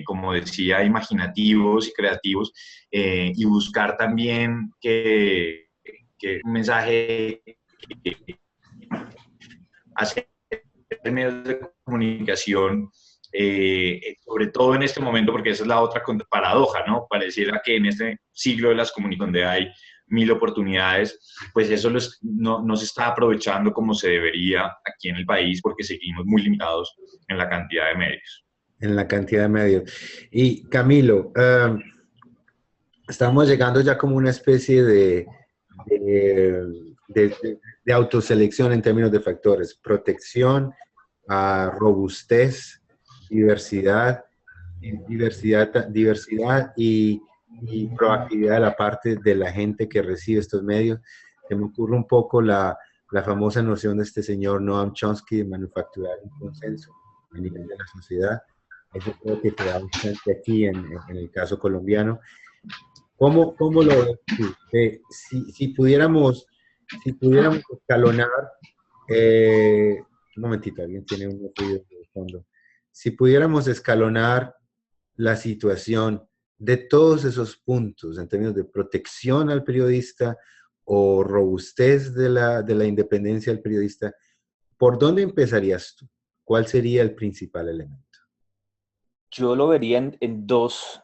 como decía, imaginativos y creativos y buscar también que un mensaje hacia medios de comunicación, sobre todo en este momento, porque esa es la otra paradoja, ¿no? Pareciera que en este siglo de las comunicaciones, donde hay 1000 oportunidades, pues eso no se está aprovechando como se debería aquí en el país porque seguimos muy limitados en la cantidad de medios. En la cantidad de medios. Y Camilo, estamos llegando ya como una especie de autoselección en términos de factores. Protección, robustez, diversidad y proactividad de la parte de la gente que recibe estos medios. Se me ocurre un poco la famosa noción de este señor Noam Chomsky de manufacturar un consenso a nivel de la sociedad. Eso creo que se da bastante aquí en el caso colombiano. ¿Cómo lo ves tú? Si pudiéramos escalonar, un momentito, alguien tiene un ruido de fondo. Si pudiéramos escalonar la situación de todos esos puntos en términos de protección al periodista o robustez de la independencia del periodista, ¿Por dónde empezarías tú? ¿Cuál sería el principal elemento? Yo lo vería en dos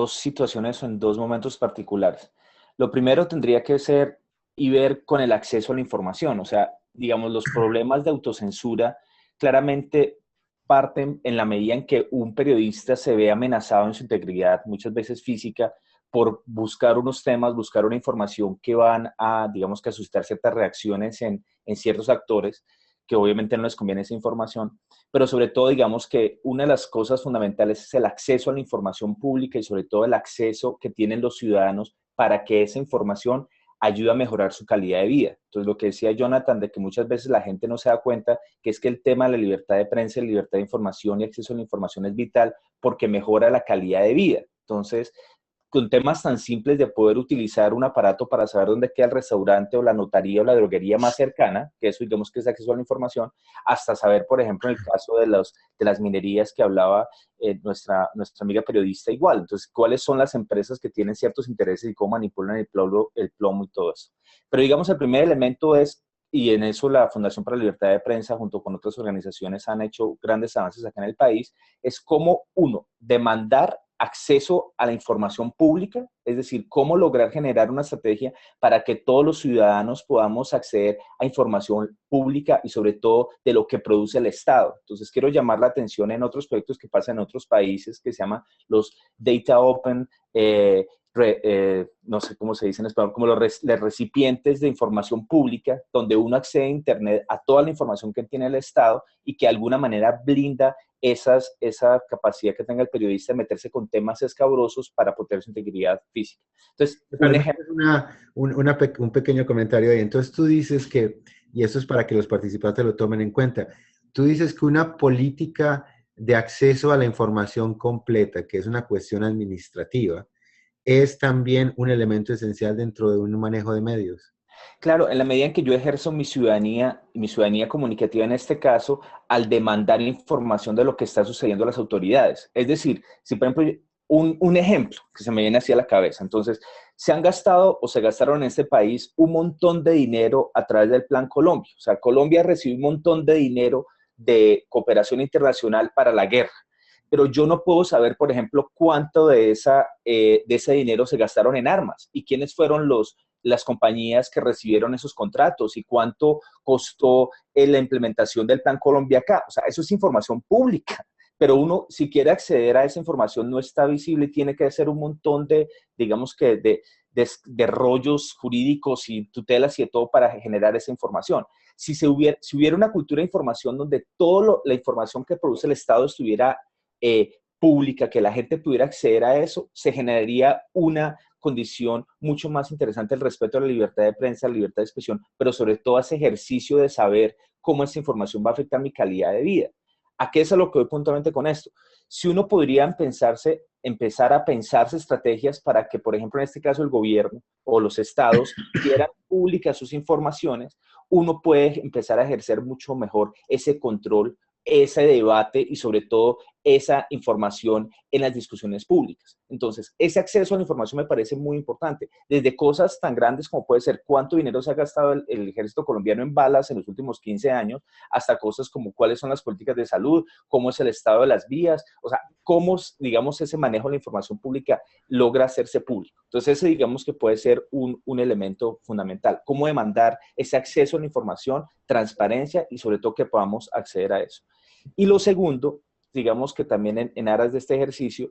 situaciones o en dos momentos particulares. Lo primero tendría que ser y ver con el acceso a la información. O sea, digamos, los problemas de autocensura claramente parten en la medida en que un periodista se ve amenazado en su integridad, muchas veces física, por buscar unos temas, buscar una información que van a, digamos, que a suscitar ciertas reacciones en ciertos actores, que obviamente no les conviene esa información, pero sobre todo, digamos que una de las cosas fundamentales es el acceso a la información pública y sobre todo el acceso que tienen los ciudadanos para que esa información ayude a mejorar su calidad de vida. Entonces, lo que decía Jonathan, de que muchas veces la gente no se da cuenta que es que el tema de la libertad de prensa, la libertad de información y acceso a la información es vital porque mejora la calidad de vida. Entonces, con temas tan simples de poder utilizar un aparato para saber dónde queda el restaurante o la notaría o la droguería más cercana, que eso digamos que es acceso a la información, hasta saber, por ejemplo, en el caso de las minerías que hablaba nuestra amiga periodista igual. Entonces, ¿cuáles son las empresas que tienen ciertos intereses y cómo manipulan el plomo y todo eso? Pero digamos, el primer elemento es, y en eso la Fundación para la Libertad de Prensa, junto con otras organizaciones, han hecho grandes avances acá en el país, es cómo, uno, demandar acceso a la información pública, es decir, cómo lograr generar una estrategia para que todos los ciudadanos podamos acceder a información pública y sobre todo de lo que produce el Estado. Entonces, quiero llamar la atención en otros proyectos que pasan en otros países que se llaman los Data Open, no sé cómo se dice en español, como los recipientes de información pública, donde uno accede a Internet a toda la información que tiene el Estado y que de alguna manera blinda esa capacidad que tenga el periodista de meterse con temas escabrosos para proteger su integridad física. Entonces, un ejemplo. Un pequeño comentario ahí. Entonces tú dices que, y eso es para que los participantes lo tomen en cuenta, tú dices que una política de acceso a la información completa, que es una cuestión administrativa, es también un elemento esencial dentro de un manejo de medios. Claro, en la medida en que yo ejerzo mi ciudadanía comunicativa en este caso, al demandar información de lo que está sucediendo a las autoridades. Es decir, si por ejemplo, un ejemplo que se me viene así a la cabeza. Entonces, se han gastado o se gastaron en este país un montón de dinero a través del Plan Colombia. O sea, Colombia recibe un montón de dinero de cooperación internacional para la guerra. Pero yo no puedo saber, por ejemplo, cuánto de ese dinero se gastaron en armas y quiénes fueron las compañías que recibieron esos contratos y cuánto costó la implementación del Plan Colombia acá. O sea, eso es información pública, pero uno, si quiere acceder a esa información, no está visible y tiene que hacer un montón digamos que de rollos jurídicos y tutelas y de todo para generar esa información. Si hubiera una cultura de información donde toda la información que produce el Estado estuviera pública, que la gente pudiera acceder a eso, se generaría una condición mucho más interesante el respeto a la libertad de prensa, la libertad de expresión, pero sobre todo ese ejercicio de saber cómo esa información va a afectar mi calidad de vida. ¿A qué es a lo que voy puntualmente con esto? Si uno podría empezar a pensarse estrategias para que, por ejemplo, en este caso el gobierno o los estados hicieran públicas sus informaciones, uno puede empezar a ejercer mucho mejor ese control, ese debate y sobre todo esa información en las discusiones públicas. Entonces, ese acceso a la información me parece muy importante, desde cosas tan grandes como puede ser cuánto dinero se ha gastado el ejército colombiano en balas en los últimos 15 años, hasta cosas como cuáles son las políticas de salud, cómo es el estado de las vías, o sea, cómo, digamos, ese manejo de la información pública logra hacerse público. Entonces, ese digamos que puede ser un elemento fundamental, cómo demandar ese acceso a la información, transparencia y sobre todo que podamos acceder a eso. Y lo segundo, digamos que también en aras de este ejercicio,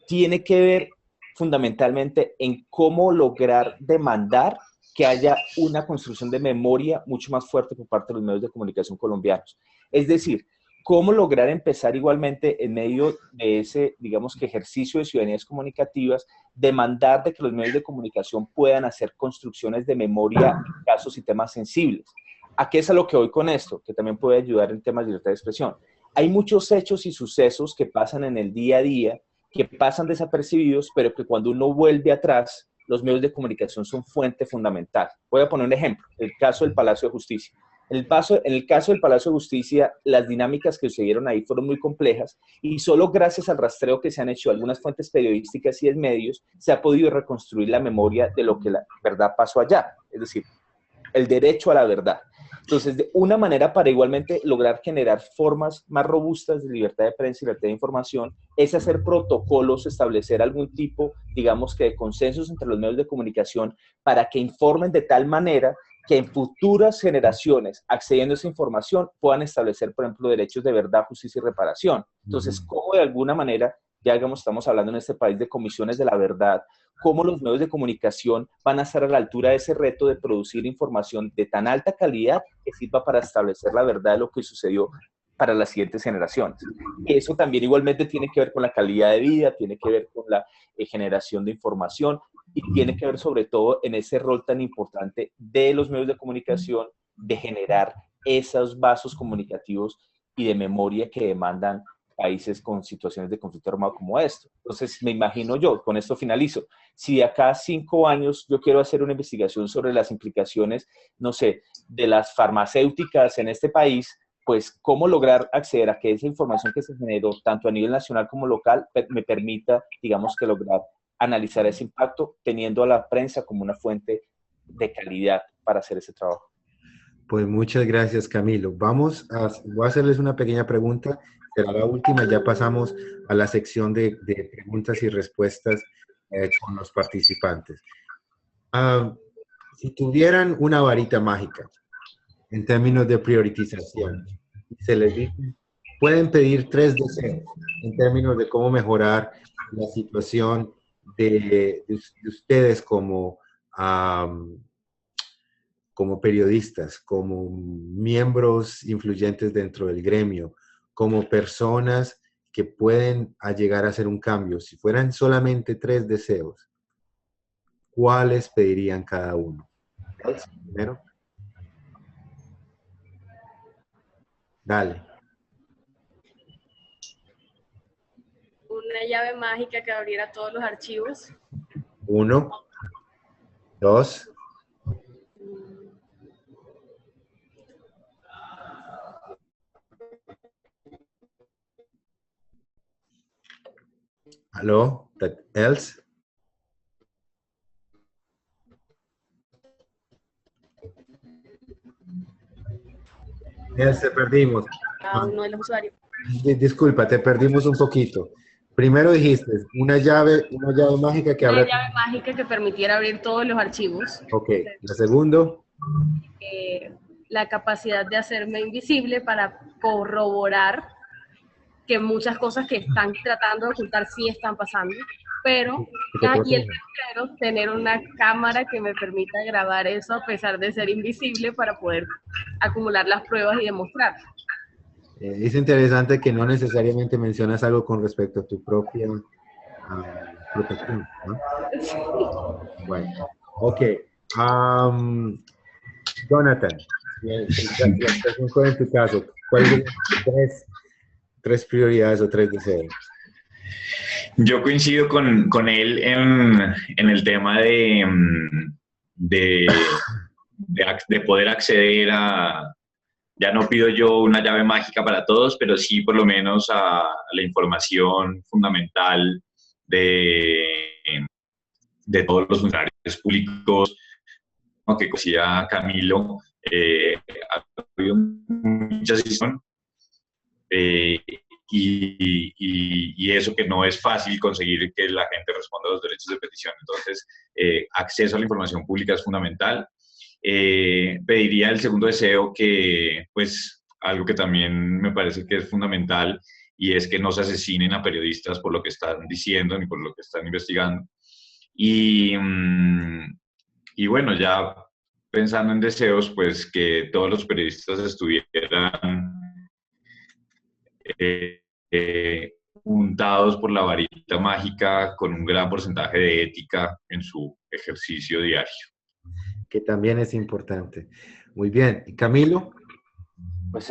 tiene que ver fundamentalmente en cómo lograr demandar que haya una construcción de memoria mucho más fuerte por parte de los medios de comunicación colombianos. Es decir, cómo lograr empezar igualmente en medio de ese, digamos que ejercicio de ciudadanías comunicativas, demandar de que los medios de comunicación puedan hacer construcciones de memoria en casos y temas sensibles. ¿A qué es a lo que voy con esto? Que también puede ayudar en temas de libertad de expresión. Hay muchos hechos y sucesos que pasan en el día a día, que pasan desapercibidos, pero que cuando uno vuelve atrás, los medios de comunicación son fuente fundamental. Voy a poner un ejemplo, el caso del Palacio de Justicia. En el caso del Palacio de Justicia, las dinámicas que sucedieron ahí fueron muy complejas y solo gracias al rastreo que se han hecho algunas fuentes periodísticas y en medios, se ha podido reconstruir la memoria de lo que la verdad pasó allá, es decir, el derecho a la verdad. Entonces, de una manera para igualmente lograr generar formas más robustas de libertad de prensa y libertad de información es hacer protocolos, establecer algún tipo, digamos que de consensos entre los medios de comunicación para que informen de tal manera que en futuras generaciones, accediendo a esa información, puedan establecer, por ejemplo, derechos de verdad, justicia y reparación. Entonces, ¿cómo de alguna manera, ya digamos, estamos hablando en este país de comisiones de la verdad, cómo los medios de comunicación van a estar a la altura de ese reto de producir información de tan alta calidad que sirva para establecer la verdad de lo que sucedió para las siguientes generaciones? Eso también igualmente tiene que ver con la calidad de vida, tiene que ver con la generación de información y tiene que ver sobre todo en ese rol tan importante de los medios de comunicación de generar esos vasos comunicativos y de memoria que demandan países con situaciones de conflicto armado como esto. Entonces, me imagino yo, con esto finalizo, si de acá a 5 años yo quiero hacer una investigación sobre las implicaciones, no sé, de las farmacéuticas en este país, pues cómo lograr acceder a que esa información que se generó, tanto a nivel nacional como local, me permita, digamos que lograr analizar ese impacto, teniendo a la prensa como una fuente de calidad para hacer ese trabajo. Pues muchas gracias, Camilo. Voy a hacerles una pequeña pregunta, será la última, ya pasamos a la sección de preguntas y respuestas con los participantes. Si tuvieran una varita mágica en términos de priorización, se les dice, pueden pedir 3 deseos en términos de cómo mejorar la situación de ustedes como periodistas, como miembros influyentes dentro del gremio, como personas que pueden llegar a hacer un cambio. Si fueran solamente 3 deseos, ¿cuáles pedirían cada uno? Primero. Dale. Una llave mágica que abriera todos los archivos. 1, 2. ¿Aló? ¿Else? Te perdimos. A uno de los usuarios. Disculpa, te perdimos un poquito. Primero dijiste una llave mágica que Una abre. llave mágica que permitiera abrir todos los archivos. Ok. La segundo. La capacidad de hacerme invisible para corroborar que muchas cosas que están tratando de ocultar sí están pasando, pero, y el tercero, tener una cámara que me permita grabar eso a pesar de ser invisible para poder acumular las pruebas y demostrar. Es interesante que no necesariamente mencionas algo con respecto a tu propia protección, ¿no? Sí. Bueno, ok. Jonathan, en tu caso, ¿cuáles son tres prioridades o 3 deseos? Yo coincido con él en el tema de poder acceder a, ya no pido yo una llave mágica para todos, pero sí por lo menos a la información fundamental de todos los funcionarios públicos, aunque como decía Camilo, ha habido mucha decisión. Y eso que no es fácil conseguir que la gente responda a los derechos de petición. Entonces, acceso a la información pública es fundamental. Pediría el segundo deseo que, pues, algo que también me parece que es fundamental, y es que no se asesinen a periodistas por lo que están diciendo ni por lo que están investigando. Y bueno, ya pensando en deseos, pues que todos los periodistas estuvieran untados por la varita mágica con un gran porcentaje de ética en su ejercicio diario. Que también es importante. Muy bien. ¿Y Camilo? Pues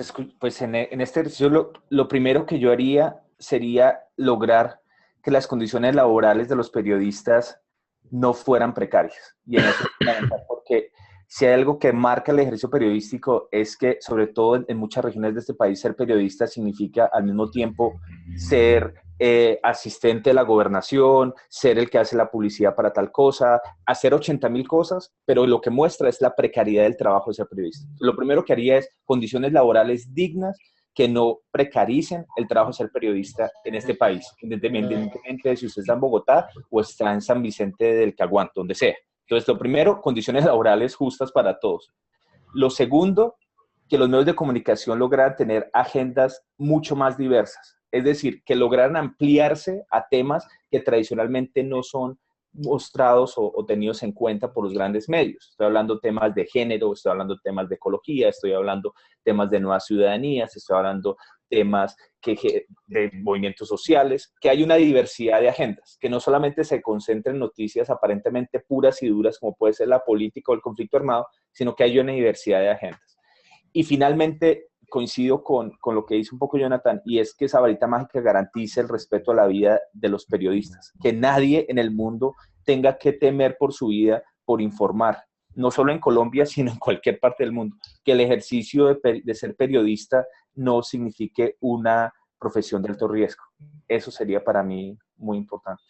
en este ejercicio lo primero que yo haría sería lograr que las condiciones laborales de los periodistas no fueran precarias. Y en eso es fundamental, porque si hay algo que marca el ejercicio periodístico es que, sobre todo en muchas regiones de este país, ser periodista significa al mismo tiempo ser asistente de la gobernación, ser el que hace la publicidad para tal cosa, hacer 80.000 cosas, pero lo que muestra es la precariedad del trabajo de ser periodista. Lo primero que haría es condiciones laborales dignas que no precaricen el trabajo de ser periodista en este país, independientemente de si usted está en Bogotá o está en San Vicente del Caguán, donde sea. Entonces, lo primero, condiciones laborales justas para todos. Lo segundo, que los medios de comunicación lograran tener agendas mucho más diversas. Es decir, que lograran ampliarse a temas que tradicionalmente no son mostrados o tenidos en cuenta por los grandes medios. Estoy hablando de temas de género, estoy hablando de temas de ecología, estoy hablando de temas de nuevas ciudadanías, estoy hablando de temas de movimientos sociales, que hay una diversidad de agendas, que no solamente se concentren en noticias aparentemente puras y duras como puede ser la política o el conflicto armado, sino que hay una diversidad de agendas. Y finalmente, coincido con lo que dice un poco Jonathan, y es que esa varita mágica garantice el respeto a la vida de los periodistas, que nadie en el mundo tenga que temer por su vida por informar, no solo en Colombia, sino en cualquier parte del mundo, que el ejercicio de ser periodista no signifique una profesión de alto riesgo. Eso sería para mí muy importante.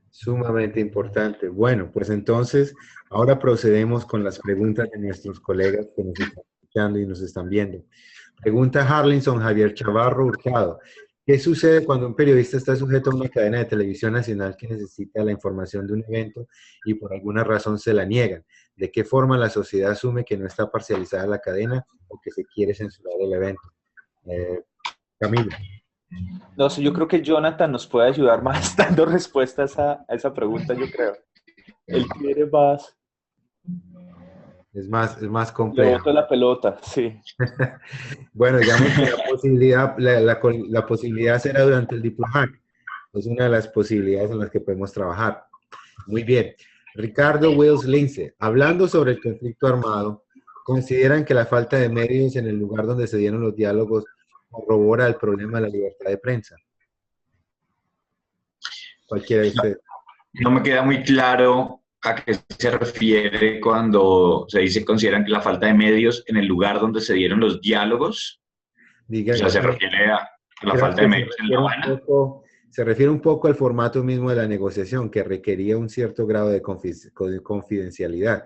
Sumamente importante. Bueno, pues entonces, ahora procedemos con las preguntas de nuestros colegas que nos están escuchando y nos están viendo. Pregunta Harlinson Javier Chavarro Hurtado. ¿Qué sucede cuando un periodista está sujeto a una cadena de televisión nacional que necesita la información de un evento y por alguna razón se la niegan? ¿De qué forma la sociedad asume que no está parcializada la cadena o que se quiere censurar el evento? Camilo. No sé, yo creo que Jonathan nos puede ayudar más dando respuestas a esa pregunta, yo creo. Él quiere más. Es más complejo. Le boto la pelota, sí. Bueno, digamos que la posibilidad será durante el Diplohack. Es una de las posibilidades en las que podemos trabajar. Muy bien. Ricardo Wills Lince, hablando sobre el conflicto armado, ¿consideran que la falta de medios en el lugar donde se dieron los diálogos corrobora el problema de la libertad de prensa? Cualquiera de ustedes. No me queda muy claro a qué se refiere cuando se dice consideran que la falta de medios en el lugar donde se dieron los diálogos. Diga, o sea, se refiere a la falta de medios en La Habana. Se refiere un poco al formato mismo de la negociación, que requería un cierto grado de confidencialidad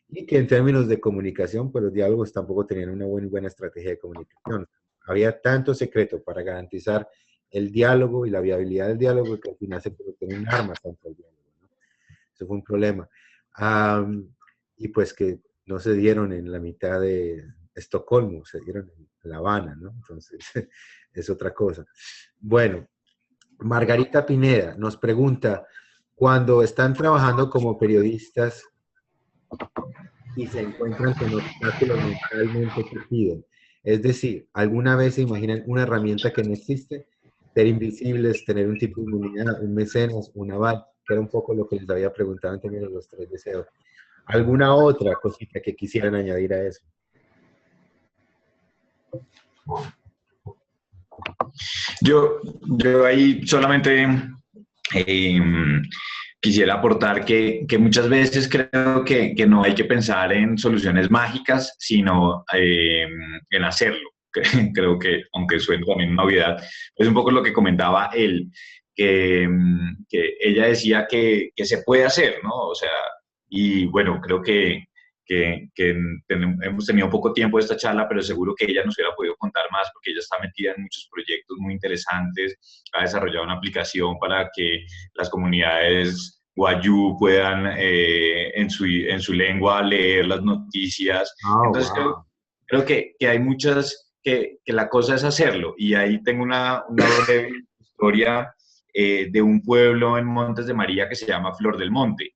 y que en términos de comunicación, pues los diálogos tampoco tenían una buena estrategia de comunicación. Había tanto secreto para garantizar el diálogo y la viabilidad del diálogo que al final se convirtió en un arma contra el diálogo, ¿no? Eso fue un problema. Y pues que no se dieron en la mitad de Estocolmo, se dieron en La Habana, ¿no? Entonces, es otra cosa. Bueno, Margarita Pineda nos pregunta, cuando están trabajando como periodistas y se encuentran con obstáculos mentalmente que piden, es decir, ¿alguna vez se imaginan una herramienta que no existe? Ser invisibles, tener un tipo de inmunidad, un mecenas, un aval, que era un poco lo que les había preguntado en términos de los 3 deseos. ¿Alguna otra cosita que quisieran añadir a eso? Yo ahí solamente quisiera aportar que muchas veces creo que no hay que pensar en soluciones mágicas, sino en hacerlo. Creo que, aunque suene también una obviedad, es un poco lo que comentaba él, que ella decía que se puede hacer, ¿no? O sea, y bueno, creo que hemos tenido poco tiempo de esta charla, pero seguro que ella nos hubiera podido contar más porque ella está metida en muchos proyectos muy interesantes, ha desarrollado una aplicación para que las comunidades wayuu puedan en su lengua leer las noticias. Entonces wow. creo que hay muchas, que la cosa es hacerlo, y ahí tengo una breve historia de un pueblo en Montes de María que se llama Flor del Monte.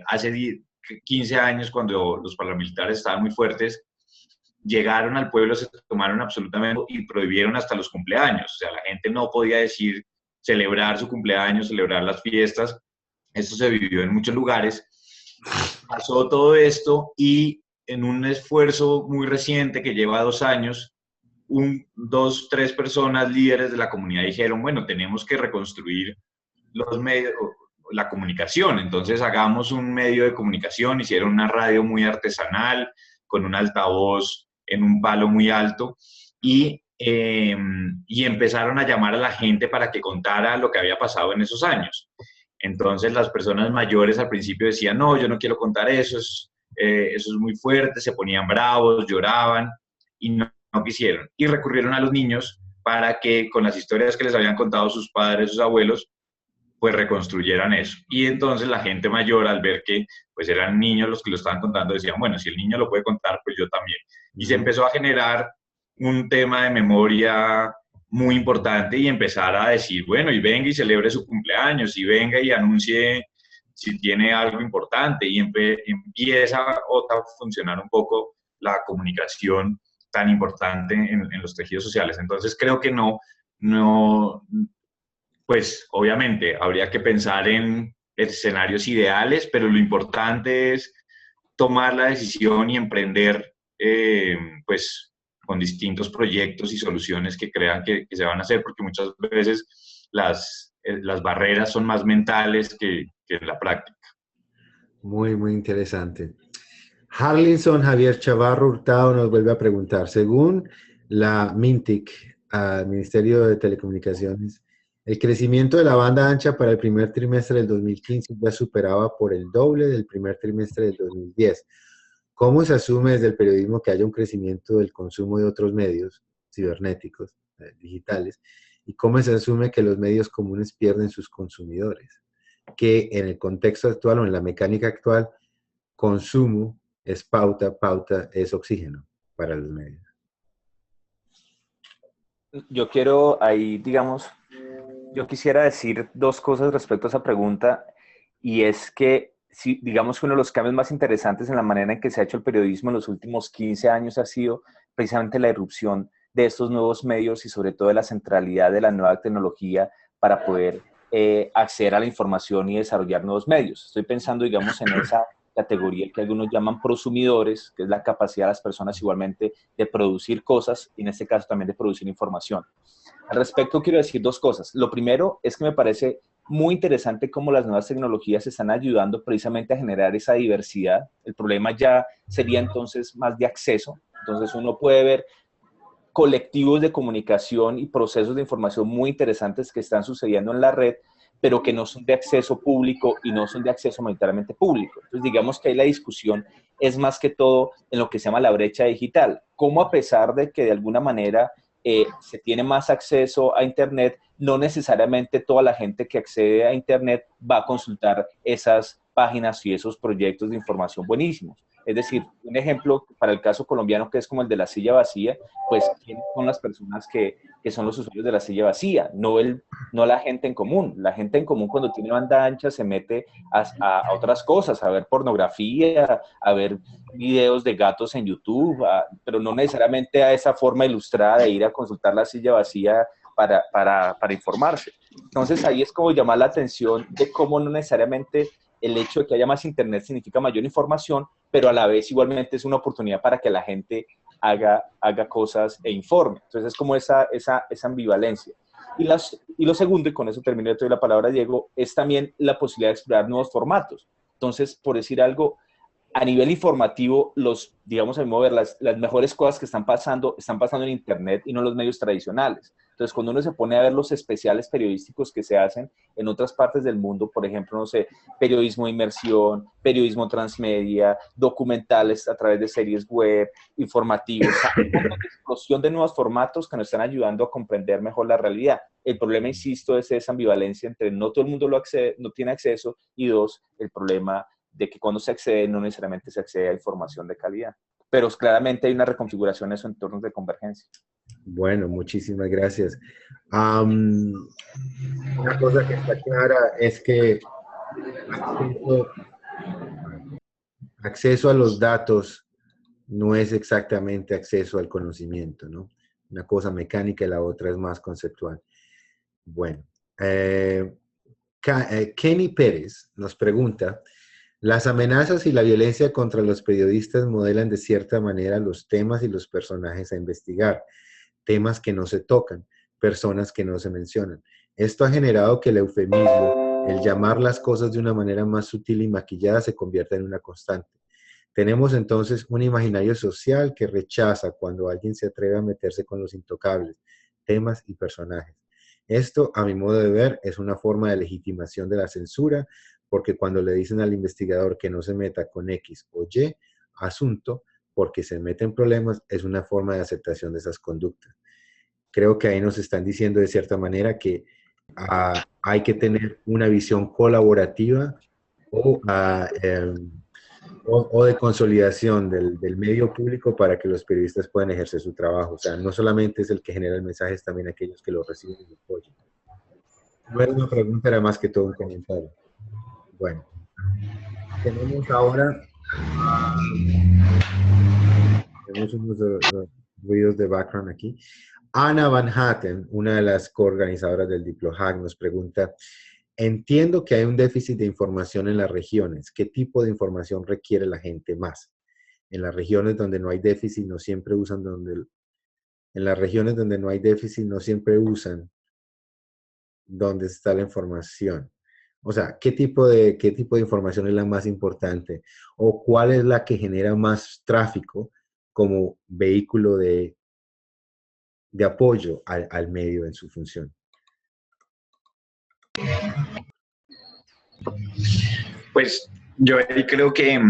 Hace 15 años, cuando los paramilitares estaban muy fuertes, llegaron al pueblo, se tomaron absolutamente y prohibieron hasta los cumpleaños. O sea, la gente no podía decir, celebrar su cumpleaños, celebrar las fiestas. Esto se vivió en muchos lugares. Pasó todo esto y en un esfuerzo muy reciente que lleva 2 años, 2, 3 personas líderes de la comunidad dijeron, bueno, tenemos que reconstruir los medios, la comunicación, entonces hagamos un medio de comunicación, hicieron una radio muy artesanal, con un altavoz en un palo muy alto, y y empezaron a llamar a la gente para que contara lo que había pasado en esos años. Entonces las personas mayores al principio decían, no, yo no quiero contar eso, eso es muy fuerte, se ponían bravos, lloraban y no quisieron. Y recurrieron a los niños para que con las historias que les habían contado sus padres, sus abuelos, pues reconstruyeran eso. Y entonces la gente mayor, al ver que pues eran niños los que lo estaban contando, decían, bueno, si el niño lo puede contar, pues yo también. Y se empezó a generar un tema de memoria muy importante y empezar a decir, bueno, y venga y celebre su cumpleaños, y venga y anuncie si tiene algo importante, y empieza a funcionar un poco la comunicación tan importante en los tejidos sociales. Entonces creo que pues obviamente habría que pensar en escenarios ideales, pero lo importante es tomar la decisión y emprender, pues, con distintos proyectos y soluciones que crean que se van a hacer, porque muchas veces las barreras son más mentales que en la práctica. Muy, muy interesante. Harlinson Javier Chavarro Hurtado nos vuelve a preguntar, según la MINTIC, Ministerio de Telecomunicaciones, el crecimiento de la banda ancha para el primer trimestre del 2015 ya superaba por el doble del primer trimestre del 2010. ¿Cómo se asume desde el periodismo que haya un crecimiento del consumo de otros medios cibernéticos, digitales? ¿Y cómo se asume que los medios comunes pierden sus consumidores? Que en el contexto actual o en la mecánica actual, consumo es pauta, pauta es oxígeno para los medios. Yo quiero ahí, digamos, yo quisiera decir dos cosas respecto a esa pregunta, y es que, si, digamos que uno de los cambios más interesantes en la manera en que se ha hecho el periodismo en los últimos 15 años ha sido precisamente la irrupción de estos nuevos medios y sobre todo de la centralidad de la nueva tecnología para poder acceder a la información y desarrollar nuevos medios. Estoy pensando, digamos, en esa categoría que algunos llaman prosumidores, que es la capacidad de las personas igualmente de producir cosas y en este caso también de producir información. Al respecto quiero decir dos cosas. Lo primero es que me parece muy interesante cómo las nuevas tecnologías están ayudando precisamente a generar esa diversidad. El problema ya sería entonces más de acceso. Entonces uno puede ver colectivos de comunicación y procesos de información muy interesantes que están sucediendo en la red, pero que no son de acceso público y no son de acceso mayoritariamente público. Entonces, digamos que ahí la discusión es más que todo en lo que se llama la brecha digital. Cómo a pesar de que de alguna manera se tiene más acceso a Internet, no necesariamente toda la gente que accede a Internet va a consultar esas páginas y esos proyectos de información buenísimos. Es decir, un ejemplo para el caso colombiano que es como el de la silla vacía, pues ¿quiénes son las personas que son los usuarios de la silla vacía? No la gente en común. La gente en común cuando tiene banda ancha se mete a otras cosas, a ver pornografía, a ver videos de gatos en YouTube, pero no necesariamente a esa forma ilustrada de ir a consultar la silla vacía para informarse. Entonces ahí es como llamar la atención de cómo no necesariamente el hecho de que haya más Internet significa mayor información, pero a la vez igualmente es una oportunidad para que la gente haga cosas e informe. Entonces es como esa ambivalencia. Y lo segundo, y con eso termino de doy la palabra a Diego, es también la posibilidad de explorar nuevos formatos. Entonces, por decir algo, a nivel informativo, digamos, a mi modo de ver, las mejores cosas que están pasando en Internet y no en los medios tradicionales. Entonces, cuando uno se pone a ver los especiales periodísticos que se hacen en otras partes del mundo, por ejemplo, no sé, periodismo de inmersión, periodismo transmedia, documentales a través de series web, informativos, una explosión de nuevos formatos que nos están ayudando a comprender mejor la realidad. El problema, insisto, es esa ambivalencia entre no todo el mundo no tiene acceso y dos, el problema de que cuando se accede no necesariamente se accede a información de calidad. Pero claramente hay una reconfiguración en esos entornos de convergencia. Bueno, muchísimas gracias. Una cosa que está clara es que acceso a los datos no es exactamente acceso al conocimiento, ¿no? Una cosa mecánica y la otra es más conceptual. Bueno, Kenny Pérez nos pregunta, ¿las amenazas y la violencia contra los periodistas modelan de cierta manera los temas y los personajes a investigar? Temas que no se tocan, personas que no se mencionan. Esto ha generado que el eufemismo, el llamar las cosas de una manera más sutil y maquillada, se convierta en una constante. Tenemos entonces un imaginario social que rechaza cuando alguien se atreve a meterse con los intocables, temas y personajes. Esto, a mi modo de ver, es una forma de legitimación de la censura, porque cuando le dicen al investigador que no se meta con X o Y asunto, porque se mete en problemas, es una forma de aceptación de esas conductas. Creo que ahí nos están diciendo de cierta manera que hay que tener una visión colaborativa o, o de consolidación del medio público para que los periodistas puedan ejercer su trabajo. O sea, no solamente es el que genera el mensaje, es también aquellos que lo reciben y lo apoyan. No era una pregunta, era más que todo un comentario. Bueno, tenemos ahora tenemos unos ruidos de background aquí. Ana Van Hatten, una de las coorganizadoras del DiploHack, nos pregunta, entiendo que hay un déficit de información en las regiones. ¿Qué tipo de información requiere la gente más? En las regiones donde no hay déficit, no siempre usan en las regiones donde no hay déficit, no siempre usan donde está la información. O sea, qué tipo de información es la más importante? ¿O cuál es la que genera más tráfico como vehículo de apoyo al medio en su función? Pues yo creo que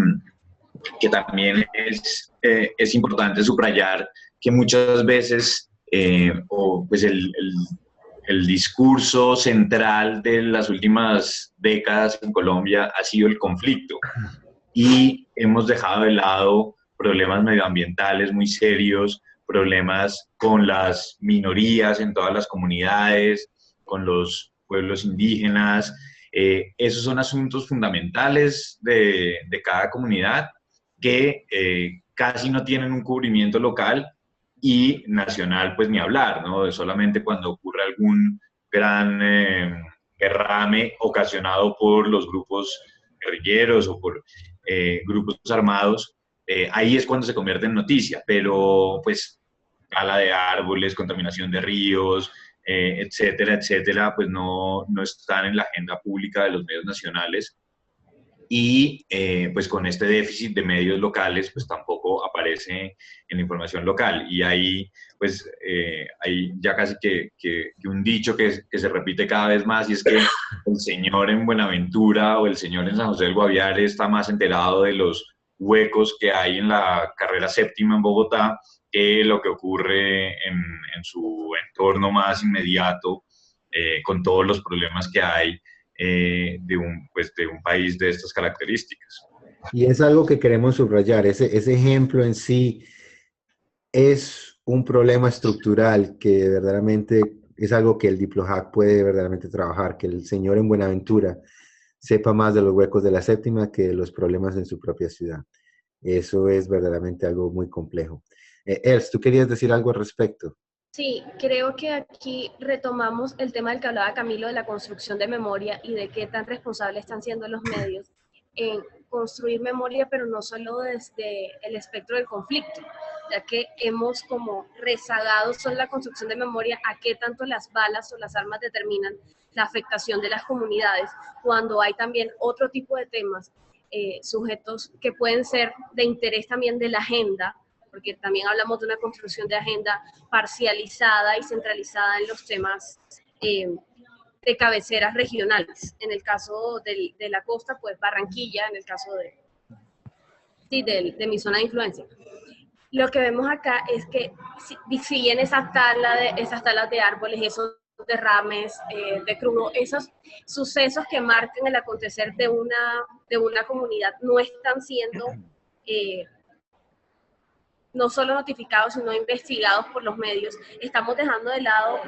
también es importante subrayar que muchas veces pues el discurso central de las últimas décadas en Colombia ha sido el conflicto y hemos dejado de lado problemas medioambientales muy serios, problemas con las minorías en todas las comunidades, con los pueblos indígenas. Esos son asuntos fundamentales de cada comunidad que casi no tienen un cubrimiento local y nacional, pues ni hablar, ¿no? Solamente cuando ocurre algún gran derrame ocasionado por los grupos guerrilleros o por grupos armados, ahí es cuando se convierte en noticia, pero pues tala de árboles, contaminación de ríos, etcétera, etcétera, pues no están en la agenda pública de los medios nacionales. Y pues con este déficit de medios locales, pues tampoco aparece en la información local. Y ahí, pues, hay ya casi que un dicho que se repite cada vez más, y es que el señor en Buenaventura o el señor en San José del Guaviare está más enterado de los huecos que hay en la carrera séptima en Bogotá que lo que ocurre en su entorno más inmediato, con todos los problemas que hay de un país de estas características. Y es algo que queremos subrayar. Ese ejemplo en sí es un problema estructural que verdaderamente es algo que el DiploHack puede verdaderamente trabajar, que el señor en Buenaventura sepa más de los huecos de la séptima que de los problemas en su propia ciudad. Eso es verdaderamente algo muy complejo. Els, ¿tú querías decir algo al respecto? Sí, creo que aquí retomamos el tema del que hablaba Camilo, de la construcción de memoria y de qué tan responsables están siendo los medios en construir memoria, pero no solo desde el espectro del conflicto, ya que hemos como rezagado solo la construcción de memoria a qué tanto las balas o las armas determinan la afectación de las comunidades, cuando hay también otro tipo de temas, sujetos que pueden ser de interés también de la agenda, porque también hablamos de una construcción de agenda parcializada y centralizada en los temas de cabeceras regionales. En el caso de la costa, pues Barranquilla, en el caso de mi zona de influencia. Lo que vemos acá es que siguen esas talas de árboles, esos derrames de crudo, esos sucesos que marcan el acontecer de una comunidad no están siendo no solo notificados, sino investigados por los medios. Estamos dejando de lado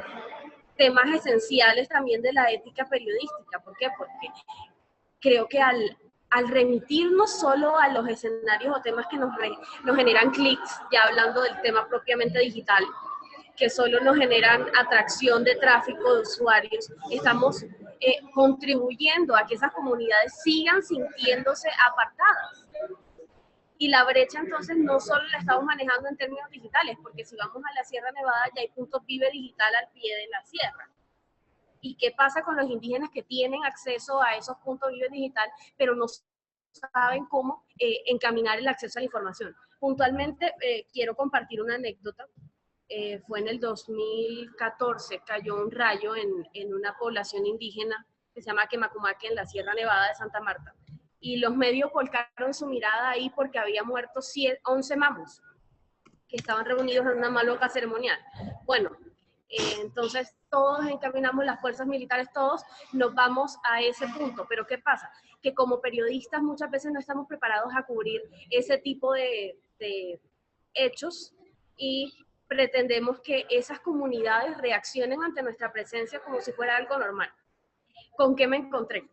temas esenciales también de la ética periodística. ¿Por qué? Porque creo que al remitirnos solo a los escenarios o temas que nos generan clics, ya hablando del tema propiamente digital, que solo nos generan atracción de tráfico de usuarios, estamos contribuyendo a que esas comunidades sigan sintiéndose apartadas. Y la brecha entonces no solo la estamos manejando en términos digitales, porque si vamos a la Sierra Nevada ya hay puntos Vive Digital al pie de la sierra. ¿Y qué pasa con los indígenas que tienen acceso a esos puntos Vive Digital, pero no saben cómo encaminar el acceso a la información. Puntualmente, quiero compartir una anécdota. Fue en el 2014, cayó un rayo en una población indígena que se llama Quemacumaque, en la Sierra Nevada de Santa Marta. Y los medios volcaron su mirada ahí porque había muerto 11 mamos que estaban reunidos en una maloca ceremonial. Bueno, entonces todos encaminamos, las fuerzas militares, todos nos vamos a ese punto. Pero ¿qué pasa? Que como periodistas muchas veces no estamos preparados a cubrir ese tipo de hechos y pretendemos que esas comunidades reaccionen ante nuestra presencia como si fuera algo normal. ¿Con qué me encontré?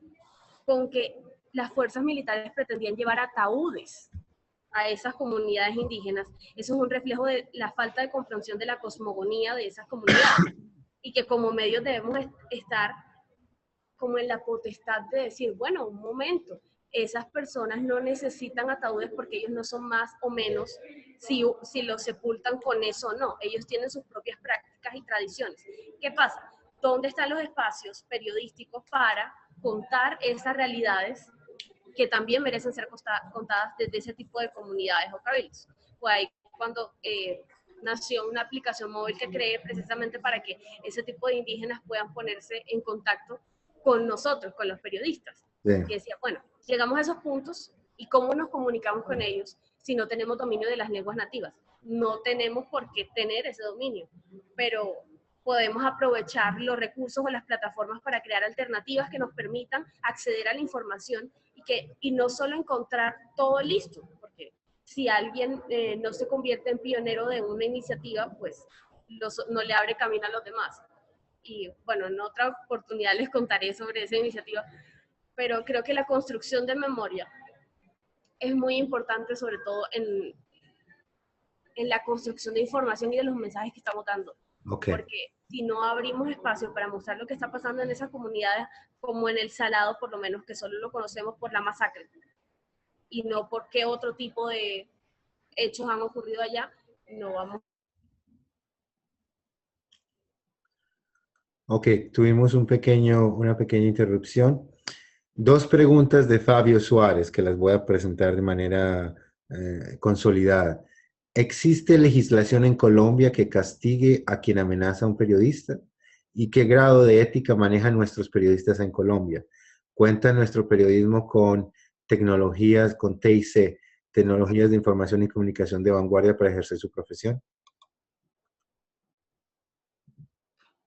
Con que las fuerzas militares pretendían llevar ataúdes a esas comunidades indígenas. Eso es un reflejo de la falta de comprensión de la cosmogonía de esas comunidades y que como medios debemos estar como en la potestad de decir, bueno, un momento, esas personas no necesitan ataúdes porque ellos no son más o menos si los sepultan con eso o no. Ellos tienen sus propias prácticas y tradiciones. ¿Qué pasa? ¿Dónde están los espacios periodísticos para contar esas realidades que también merecen ser contadas desde ese tipo de comunidades o cabildos? Pues ahí cuando nació una aplicación móvil que creé precisamente para que ese tipo de indígenas puedan ponerse en contacto con nosotros, con los periodistas. Sí. Y decía, bueno, llegamos a esos puntos y cómo nos comunicamos con ellos si no tenemos dominio de las lenguas nativas. No tenemos por qué tener ese dominio, pero podemos aprovechar los recursos o las plataformas para crear alternativas que nos permitan acceder a la información y no solo encontrar todo listo, porque si alguien no se convierte en pionero de una iniciativa, pues no le abre camino a los demás. Y bueno, en otra oportunidad les contaré sobre esa iniciativa, pero creo que la construcción de memoria es muy importante, sobre todo en la construcción de información y de los mensajes que estamos dando. Okay. Porque si no abrimos espacio para mostrar lo que está pasando en esas comunidades, como en El Salado, por lo menos, que solo lo conocemos por la masacre, y no por qué otro tipo de hechos han ocurrido allá, no vamos. Ok, tuvimos una pequeña interrupción. Dos preguntas de Fabio Suárez que las voy a presentar de manera consolidada. ¿Existe legislación en Colombia que castigue a quien amenaza a un periodista? ¿Y qué grado de ética manejan nuestros periodistas en Colombia? ¿Cuenta nuestro periodismo con tecnologías, con TIC, tecnologías de información y comunicación de vanguardia para ejercer su profesión?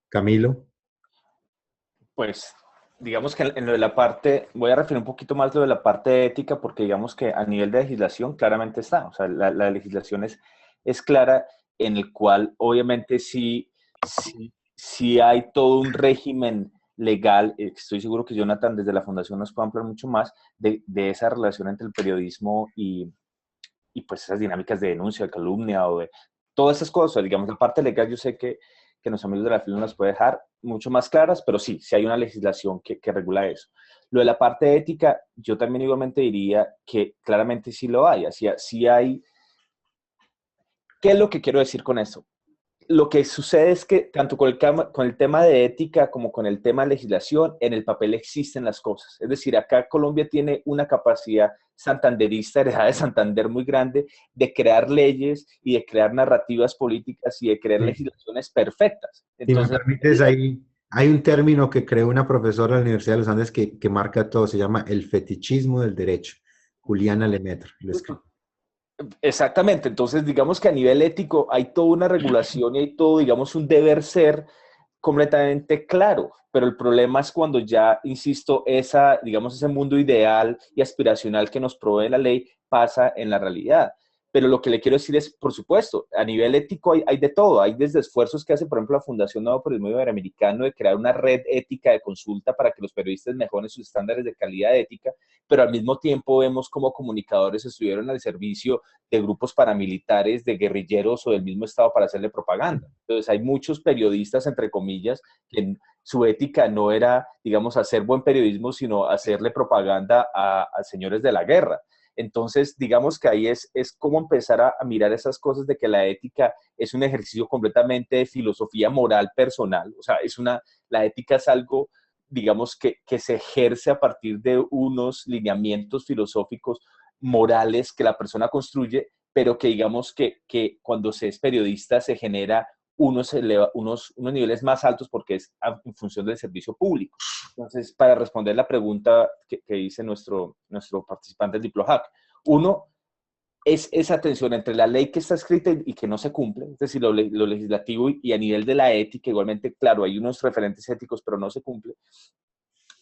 Camilo. Pues, digamos que en lo de la parte, voy a referir un poquito más lo de la parte de ética, porque digamos que a nivel de legislación claramente está, o sea, la legislación es clara, en el cual obviamente sí hay todo un régimen legal. Estoy seguro que Jonathan desde la Fundación nos puede ampliar mucho más de esa relación entre el periodismo y pues esas dinámicas de denuncia, de calumnia o de todas esas cosas. Digamos, la parte legal yo sé que los amigos de la FIL nos puede dejar mucho más claras, pero sí hay una legislación que regula eso. Lo de la parte ética, yo también igualmente diría que claramente sí lo hay. Sí hay. ¿Qué es lo que quiero decir con eso? Lo que sucede es que tanto con el tema de ética como con el tema de legislación, en el papel existen las cosas. Es decir, acá Colombia tiene una capacidad santanderista, heredada de Santander muy grande, de crear leyes y de crear narrativas políticas y de crear legislaciones perfectas. Entonces, si me permites, hay un término que creó una profesora de la Universidad de los Andes que marca todo, se llama el fetichismo del derecho. Juliana Lemaitre lo escribió. Exactamente, entonces digamos que a nivel ético hay toda una regulación y hay todo, digamos, un deber ser completamente claro, pero el problema es cuando ya, insisto, digamos, ese mundo ideal y aspiracional que nos provee la ley pasa en la realidad. Pero lo que le quiero decir es, por supuesto, a nivel ético hay de todo. Hay desde esfuerzos que hace, por ejemplo, la Fundación Nuevo Periodismo Iberoamericano de crear una red ética de consulta para que los periodistas mejoren sus estándares de calidad ética, pero al mismo tiempo vemos cómo comunicadores estuvieron al servicio de grupos paramilitares, de guerrilleros o del mismo Estado para hacerle propaganda. Entonces hay muchos periodistas, entre comillas, que su ética no era, digamos, hacer buen periodismo, sino hacerle propaganda a señores de la guerra. Entonces, digamos que ahí es como empezar a mirar esas cosas de que la ética es un ejercicio completamente de filosofía moral personal. O sea, la ética es algo digamos, que se ejerce a partir de unos lineamientos filosóficos, morales que la persona construye, pero que digamos que cuando se es periodista se genera unos niveles más altos porque es en función del servicio público. Entonces, para responder la pregunta que dice nuestro participante del DiploHack, uno es esa tensión entre la ley que está escrita y que no se cumple, es decir, lo legislativo y a nivel de la ética, igualmente, claro, hay unos referentes éticos, pero no se cumple.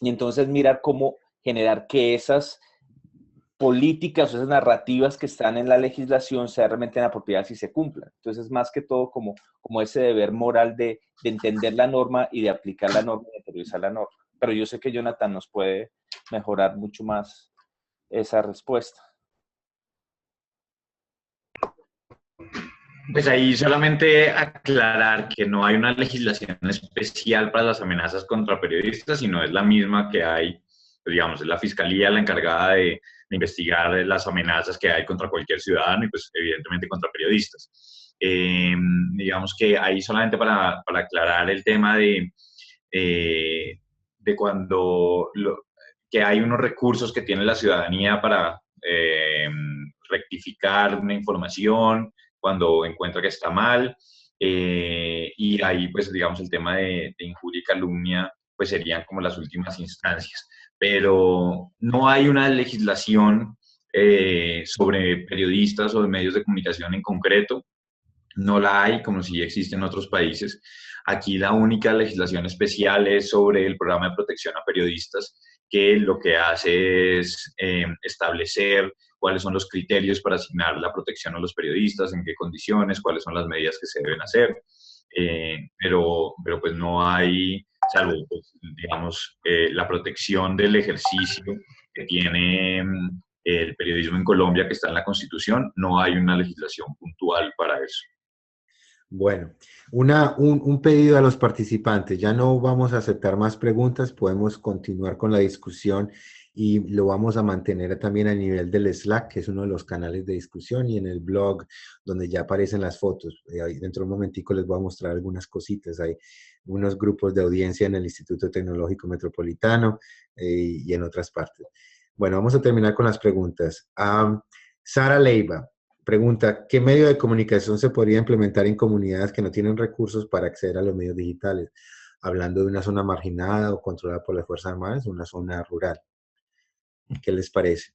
Y entonces mirar cómo generar que esas políticas o esas narrativas que están en la legislación sean realmente apropiadas y se cumplan. Entonces, más que todo, como ese deber moral de entender la norma y de aplicar la norma y de interiorizar la norma. Pero yo sé que Jonathan nos puede mejorar mucho más esa respuesta. Pues ahí solamente aclarar que no hay una legislación especial para las amenazas contra periodistas, sino es la misma que hay, pues digamos, es la fiscalía la encargada de investigar las amenazas que hay contra cualquier ciudadano y pues evidentemente contra periodistas. Digamos que ahí solamente para aclarar el tema de cuando que hay unos recursos que tiene la ciudadanía para rectificar una información cuando encuentra que está mal, y ahí pues digamos el tema de injuria y calumnia pues serían como las últimas instancias, pero no hay una legislación sobre periodistas o de medios de comunicación en concreto, no la hay como si existe en otros países. Aquí la única legislación especial es sobre el programa de protección a periodistas, que lo que hace es establecer cuáles son los criterios para asignar la protección a los periodistas, en qué condiciones, cuáles son las medidas que se deben hacer, pero pues no hay, salvo, pues, digamos, la protección del ejercicio que tiene el periodismo en Colombia, que está en la Constitución, no hay una legislación puntual para eso. Bueno, un pedido a los participantes. Ya no vamos a aceptar más preguntas, podemos continuar con la discusión y lo vamos a mantener también a nivel del Slack, que es uno de los canales de discusión, y en el blog, donde ya aparecen las fotos. Dentro de un momentico les voy a mostrar algunas cositas. Hay unos grupos de audiencia en el Instituto Tecnológico Metropolitano y en otras partes. Bueno, vamos a terminar con las preguntas. Sara Leiva pregunta, ¿qué medio de comunicación se podría implementar en comunidades que no tienen recursos para acceder a los medios digitales? Hablando de una zona marginada o controlada por las Fuerzas Armadas, una zona rural. ¿Qué les parece?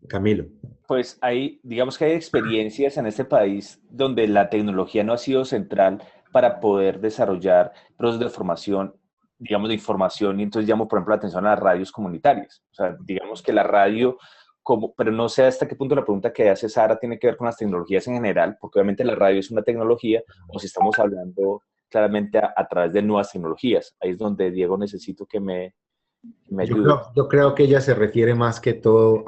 Camilo. Pues digamos que hay experiencias en este país donde la tecnología no ha sido central para poder desarrollar procesos de formación, digamos, de información, y entonces llamo, por ejemplo, la atención a las radios comunitarias. O sea, digamos que la radio, pero no sé hasta qué punto la pregunta que hace Sara tiene que ver con las tecnologías en general, porque obviamente la radio es una tecnología, o si estamos hablando claramente a través de nuevas tecnologías. Ahí es donde, Diego, necesito que me ayude. Yo creo que ella se refiere más que todo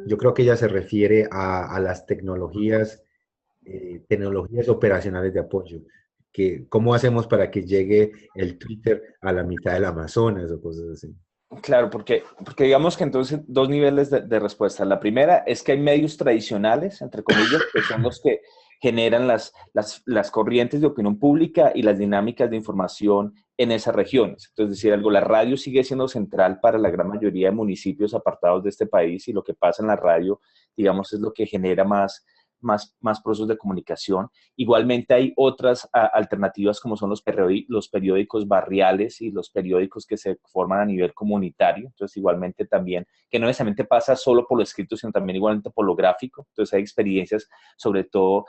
yo creo que ella se refiere a las tecnologías operacionales de apoyo. ¿Cómo hacemos para que llegue el Twitter a la mitad del Amazonas o cosas así? Claro, porque digamos que entonces dos niveles de respuesta. La primera es que hay medios tradicionales, entre comillas, que son los que generan las corrientes de opinión pública y las dinámicas de información en esas regiones. Entonces, decir algo, la radio sigue siendo central para la gran mayoría de municipios apartados de este país, y lo que pasa en la radio, digamos, es lo que genera más procesos de comunicación. Igualmente hay otras alternativas como son los periódicos barriales y los periódicos que se forman a nivel comunitario. Entonces igualmente también, que no necesariamente pasa solo por lo escrito, sino también igualmente por lo gráfico. Entonces hay experiencias, sobre todo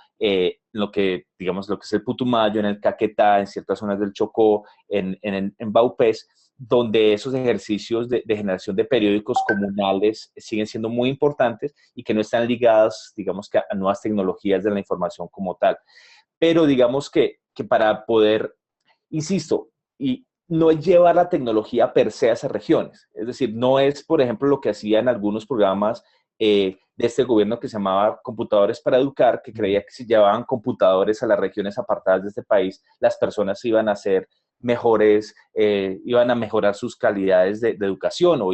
lo que es el Putumayo, en el Caquetá, en ciertas zonas del Chocó, en Vaupés, donde esos ejercicios de generación de periódicos comunales siguen siendo muy importantes y que no están ligados, digamos, que a nuevas tecnologías de la información como tal. Pero digamos que para poder, insisto, y no es llevar la tecnología per se a esas regiones. Es decir, no es, por ejemplo, lo que hacían algunos programas de este gobierno que se llamaba Computadores para Educar, que creía que si llevaban computadores a las regiones apartadas de este país, las personas iban a ser mejores, iban a mejorar sus calidades de educación, o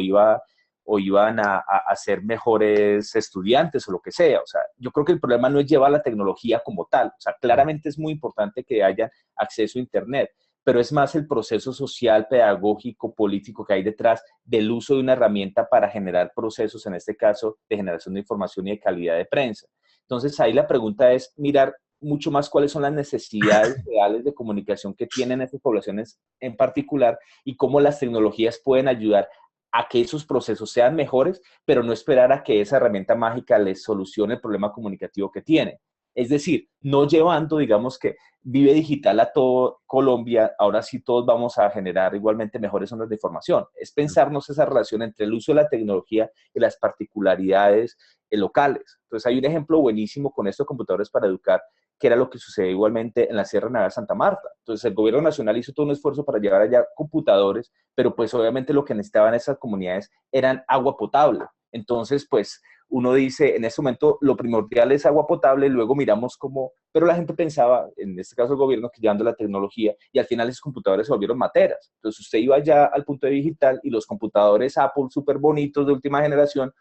o iban a ser mejores estudiantes o lo que sea. O sea, yo creo que el problema no es llevar la tecnología como tal. O sea, claramente es muy importante que haya acceso a Internet, pero es más el proceso social, pedagógico, político que hay detrás del uso de una herramienta para generar procesos, en este caso, de generación de información y de calidad de prensa. Entonces, ahí la pregunta es mirar mucho más cuáles son las necesidades reales de comunicación que tienen estas poblaciones en particular y cómo las tecnologías pueden ayudar a que esos procesos sean mejores, pero no esperar a que esa herramienta mágica les solucione el problema comunicativo que tienen. Es decir, no llevando, digamos, que Vive Digital a todo Colombia, ahora sí todos vamos a generar igualmente mejores zonas de información. Es pensarnos esa relación entre el uso de la tecnología y las particularidades locales. Entonces hay un ejemplo buenísimo con estos computadores para educar, que era lo que sucedió igualmente en la Sierra Nevada de Santa Marta. Entonces el gobierno nacional hizo todo un esfuerzo para llevar allá computadores, pero pues obviamente lo que necesitaban esas comunidades eran agua potable. Entonces, pues uno dice, en este momento lo primordial es agua potable, luego miramos cómo, pero la gente pensaba, en este caso el gobierno, que llevando la tecnología, y al final esos computadores se volvieron materas. Entonces usted iba ya al punto de digital y los computadores Apple súper bonitos de última generación,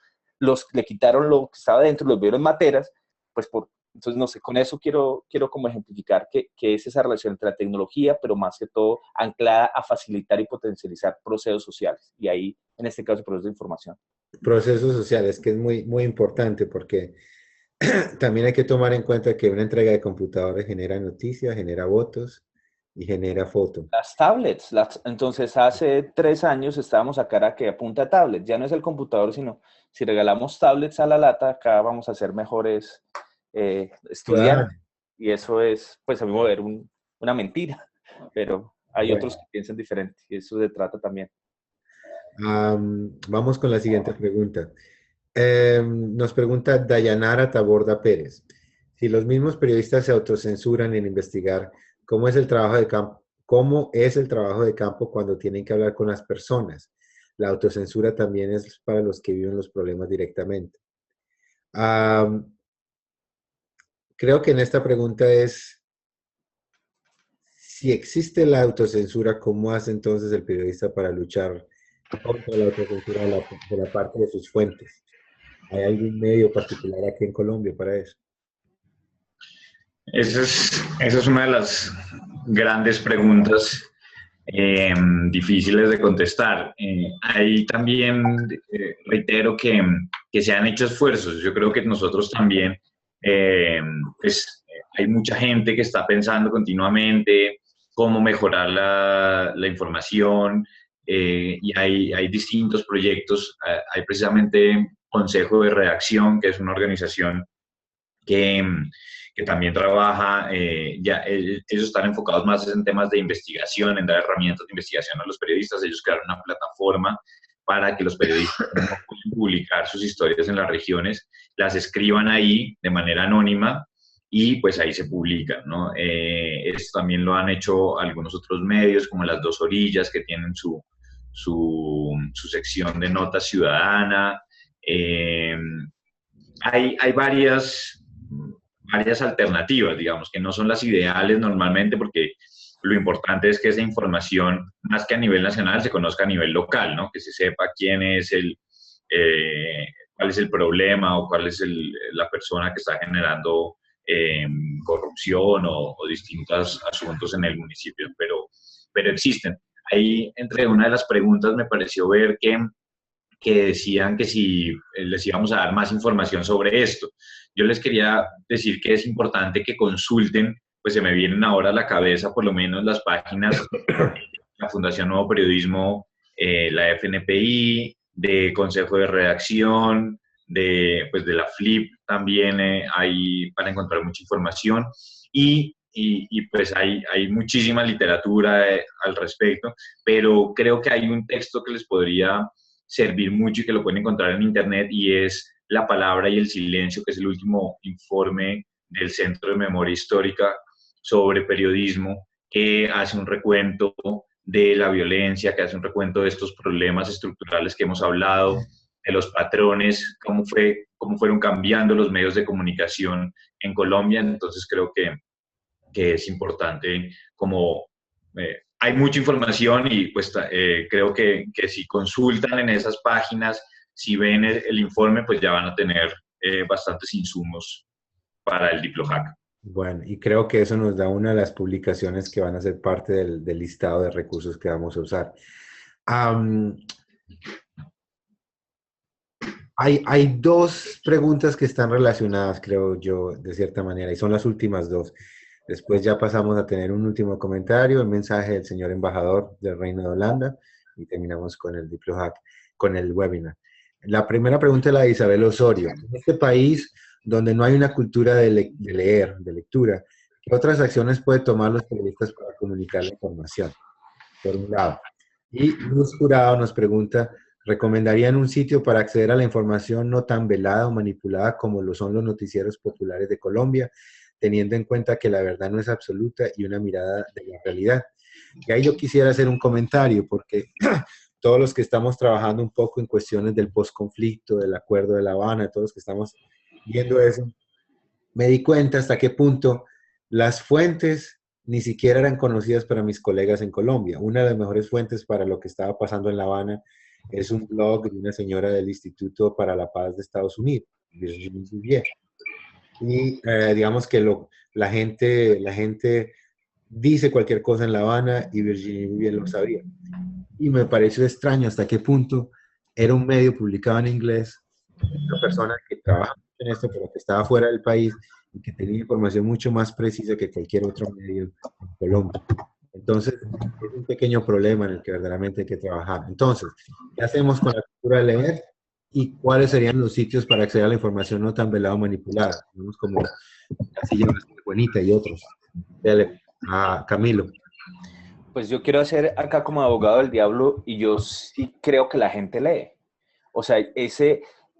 le quitaron lo que estaba dentro, los vieron materas, pues entonces no sé, con eso quiero como ejemplificar que es esa relación entre la tecnología, pero más que todo anclada a facilitar y potencializar procesos sociales, y ahí, en este caso, procesos de información. Procesos sociales, que es muy, muy importante porque también hay que tomar en cuenta que una entrega de computadores genera noticias, genera votos y genera fotos. Las tablets, entonces hace 3 años estábamos acá a que apunta a tablet, ya no es el computador, sino si regalamos tablets a la lata, acá vamos a ser mejores estudiantes. Claro. Y eso es, pues a mi modo de ver, una mentira, pero hay Bueno, otros que piensan diferente y eso se trata también. vamos con la siguiente pregunta. Nos pregunta Dayanara Taborda Pérez. Si los mismos periodistas se autocensuran en investigar, ¿cómo es el trabajo de campo? ¿Cómo es el trabajo de campo cuando tienen que hablar con las personas? La autocensura también es para los que viven los problemas directamente. Creo que en esta pregunta es, si existe la autocensura, ¿cómo hace entonces el periodista para luchar contra la autocensura de la parte de sus fuentes? ¿Hay algún medio particular aquí en Colombia para eso? Esa es una de las grandes preguntas difíciles de contestar. Ahí también reitero que se han hecho esfuerzos. Yo creo que nosotros también, pues hay mucha gente que está pensando continuamente cómo mejorar la información y hay distintos proyectos. Hay precisamente Consejo de Redacción, que es una organización que, que también trabaja, ellos están enfocados más en temas de investigación, en dar herramientas de investigación a los periodistas. Ellos crearon una plataforma para que los periodistas no puedan publicar sus historias en las regiones, las escriban ahí de manera anónima y pues ahí se publican, ¿no? Esto también lo han hecho algunos otros medios, como Las Dos Orillas, que tienen su sección de Nota Ciudadana. Hay varias alternativas, digamos, que no son las ideales normalmente, porque lo importante es que esa información, más que a nivel nacional, se conozca a nivel local, ¿no? Que se sepa quién es cuál es el problema o cuál es la persona que está generando corrupción o distintos asuntos en el municipio, pero existen. Ahí, entre una de las preguntas, me pareció ver que decían que si les íbamos a dar más información sobre esto. Yo les quería decir que es importante que consulten, pues se me vienen ahora a la cabeza por lo menos las páginas de la Fundación Nuevo Periodismo, la FNPI, de Consejo de Redacción, pues de la FLIP también hay para encontrar mucha información y pues hay muchísima literatura al respecto, pero creo que hay un texto que les podría servir mucho y que lo pueden encontrar en internet y es La palabra y el silencio, que es el último informe del Centro de Memoria Histórica sobre periodismo, que hace un recuento de la violencia, que hace un recuento de estos problemas estructurales que hemos hablado, de los patrones, cómo fueron cambiando los medios de comunicación en Colombia. Entonces creo que es importante como hay mucha información y pues creo que si consultan en esas páginas si ven el informe, pues ya van a tener bastantes insumos para el DiploHack. Bueno, y creo que eso nos da una de las publicaciones que van a ser parte del listado de recursos que vamos a usar. Hay dos preguntas que están relacionadas, creo yo, de cierta manera, y son las últimas dos. Después ya pasamos a tener un último comentario, el mensaje del señor embajador del Reino de Holanda, y terminamos con el DiploHack, con el webinar. La primera pregunta es la de Isabel Osorio. En este país donde no hay una cultura de leer, de lectura, ¿qué otras acciones puede tomar los periodistas para comunicar la información? Por un lado. Y Luz Jurado nos pregunta, ¿recomendarían un sitio para acceder a la información no tan velada o manipulada como lo son los noticieros populares de Colombia, teniendo en cuenta que la verdad no es absoluta y una mirada de la realidad? Y ahí yo quisiera hacer un comentario, porque todos los que estamos trabajando un poco en cuestiones del posconflicto, del Acuerdo de La Habana, todos los que estamos viendo eso, me di cuenta hasta qué punto las fuentes ni siquiera eran conocidas para mis colegas en Colombia. Una de las mejores fuentes para lo que estaba pasando en La Habana es un blog de una señora del Instituto para la Paz de Estados Unidos, Virginie Duvier. Y digamos que la gente dice cualquier cosa en La Habana y Virginie Duvier lo sabía. Y me pareció extraño hasta qué punto era un medio publicado en inglés, una persona que trabaja en esto, pero que estaba fuera del país y que tenía información mucho más precisa que cualquier otro medio en Colombia. Entonces, es un pequeño problema en el que verdaderamente hay que trabajar. Entonces, ¿qué hacemos con la cultura de leer? ¿Y cuáles serían los sitios para acceder a la información no tan velada o manipulada? Tenemos como Casilla Bonita y otros. Dale, a Camilo. Pues yo quiero hacer acá como abogado del diablo y yo sí creo que la gente lee. O sea,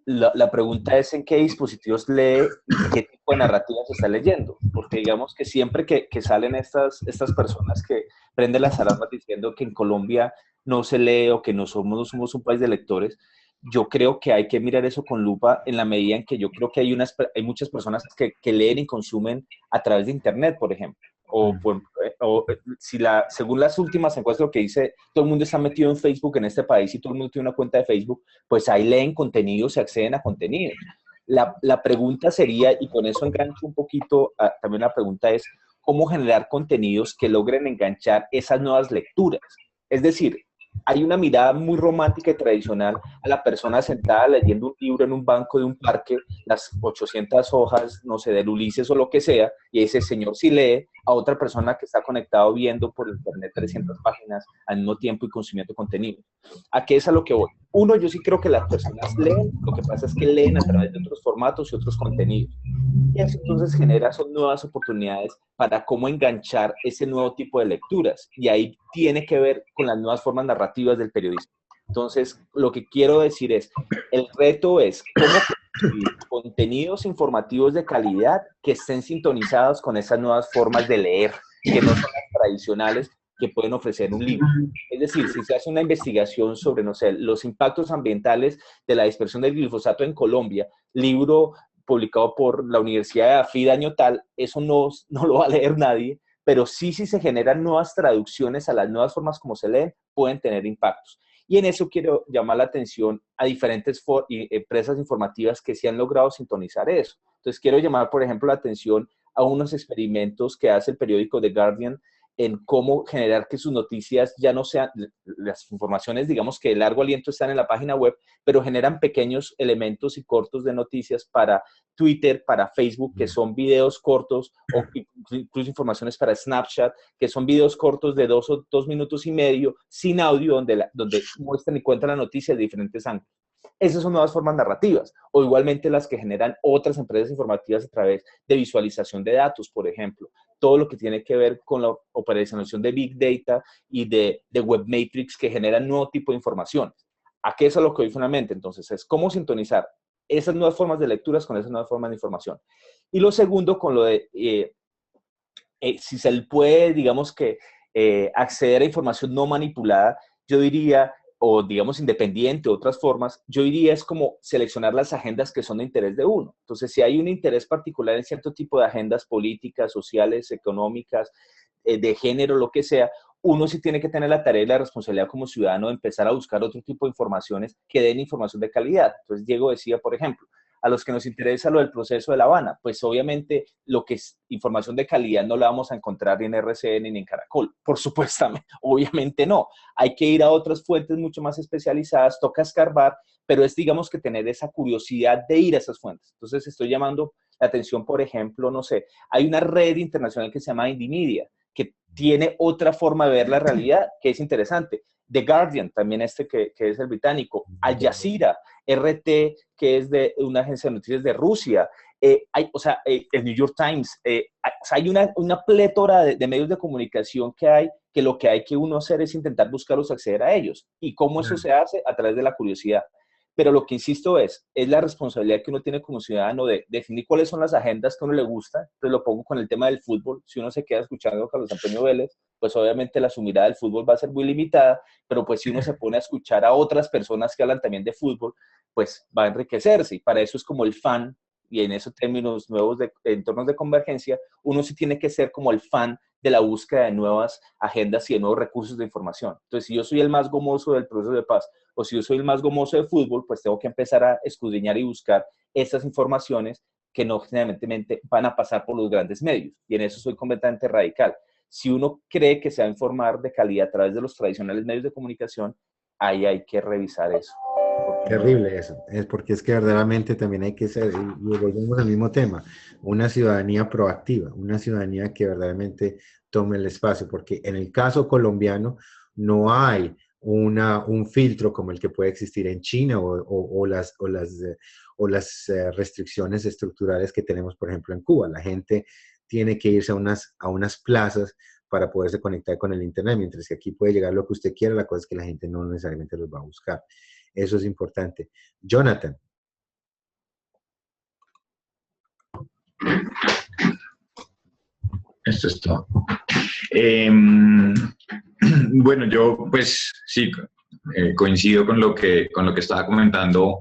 la pregunta es en qué dispositivos lee y qué tipo de narrativas está leyendo. Porque digamos que siempre que salen estas personas que prenden las alarmas diciendo que en Colombia no se lee o que no somos un país de lectores, yo creo que hay que mirar eso con lupa en la medida en que yo creo que hay muchas personas que leen y consumen a través de Internet, por ejemplo. Según las últimas encuestas, lo que dice, todo el mundo está metido en Facebook en este país y todo el mundo tiene una cuenta de Facebook, pues ahí leen contenidos, se acceden a contenidos. La pregunta sería, y con eso engancho un poquito, también la pregunta es, ¿cómo generar contenidos que logren enganchar esas nuevas lecturas? Es decir, hay una mirada muy romántica y tradicional a la persona sentada leyendo un libro en un banco de un parque, las 800 hojas, no sé, del Ulises o lo que sea, y ese señor sí lee, a otra persona que está conectado viendo por internet 300 páginas al mismo tiempo y consumiendo contenido. ¿A qué es a lo que voy? Uno, yo sí creo que las personas leen, lo que pasa es que leen a través de otros formatos y otros contenidos. Y eso entonces genera son nuevas oportunidades para cómo enganchar ese nuevo tipo de lecturas. Y ahí tiene que ver con las nuevas formas narrativas del periodismo. Entonces, lo que quiero decir es, el reto es cómo construir contenidos informativos de calidad que estén sintonizados con esas nuevas formas de leer, que no son las tradicionales que pueden ofrecer un libro. Es decir, si se hace una investigación sobre, no sé, los impactos ambientales de la dispersión del glifosato en Colombia, libro publicado por la Universidad de AFID año tal, eso no lo va a leer nadie, pero sí, si se generan nuevas traducciones a las nuevas formas como se leen, pueden tener impactos. Y en eso quiero llamar la atención a diferentes empresas informativas que sí han logrado sintonizar eso. Entonces, quiero llamar, por ejemplo, la atención a unos experimentos que hace el periódico The Guardian en cómo generar que sus noticias ya no sean, las informaciones, digamos que de largo aliento están en la página web, pero generan pequeños elementos y cortos de noticias para Twitter, para Facebook, que son videos cortos, o incluso informaciones para Snapchat, que son videos cortos de 2 minutos y medio, sin audio, donde muestran y cuentan la noticia de diferentes ángulos. Esas son nuevas formas narrativas, o igualmente las que generan otras empresas informativas a través de visualización de datos, por ejemplo. Todo lo que tiene que ver con la operacionalización de Big Data y de Web Matrix que generan nuevo tipo de información. ¿A qué es a lo que voy finalmente? Entonces, es cómo sintonizar esas nuevas formas de lecturas con esas nuevas formas de información. Y lo segundo, con lo de si se puede, digamos que, acceder a información no manipulada, yo diría, o digamos independiente, otras formas, yo diría es como seleccionar las agendas que son de interés de uno. Entonces, si hay un interés particular en cierto tipo de agendas políticas, sociales, económicas, de género, lo que sea, uno sí tiene que tener la tarea y la responsabilidad como ciudadano de empezar a buscar otro tipo de informaciones que den información de calidad. Entonces, Diego decía, por ejemplo, a los que nos interesa lo del proceso de La Habana, pues obviamente lo que es información de calidad no la vamos a encontrar ni en RCN ni en Caracol, por supuestamente, obviamente no. Hay que ir a otras fuentes mucho más especializadas, toca escarbar, pero es, digamos, que tener esa curiosidad de ir a esas fuentes. Entonces, estoy llamando la atención, por ejemplo, no sé, hay una red internacional que se llama Indymedia, que tiene otra forma de ver la realidad que es interesante. The Guardian, también que es el británico, Al Jazeera, RT, que es de una agencia de noticias de Rusia, el New York Times, hay una plétora de medios de comunicación que lo que hay que uno hacer es intentar buscarlos, acceder a ellos. ¿Y cómo eso se hace? A través de la curiosidad. Pero lo que insisto es la responsabilidad que uno tiene como ciudadano de definir cuáles son las agendas que a uno le gusta. Entonces lo pongo con el tema del fútbol. Si uno se queda escuchando a Carlos Antonio Vélez, pues obviamente su mirada del fútbol va a ser muy limitada, pero pues si uno se pone a escuchar a otras personas que hablan también de fútbol, pues va a enriquecerse. Y para eso es como el fan, y en esos términos nuevos de entornos de convergencia, uno sí tiene que ser como el fan de la búsqueda de nuevas agendas y de nuevos recursos de información. Entonces, si yo soy el más gomoso del proceso de paz, o si yo soy el más gomoso de fútbol, pues tengo que empezar a escudriñar y buscar estas informaciones que no generalmente van a pasar por los grandes medios. Y en eso soy completamente radical. Si uno cree que se va a informar de calidad a través de los tradicionales medios de comunicación, ahí hay que revisar eso. Terrible eso, es porque es que verdaderamente también hay que ser, y volvemos al mismo tema, una ciudadanía proactiva, una ciudadanía que verdaderamente tome el espacio, porque en el caso colombiano no hay un filtro como el que puede existir en China o las restricciones estructurales que tenemos, por ejemplo, en Cuba. La gente tiene que irse a unas plazas para poderse conectar con el Internet, mientras que aquí puede llegar lo que usted quiera, la cosa es que la gente no necesariamente los va a buscar. Eso es importante. Jonathan. Esto es todo. Bueno, yo pues sí, coincido con lo que estaba comentando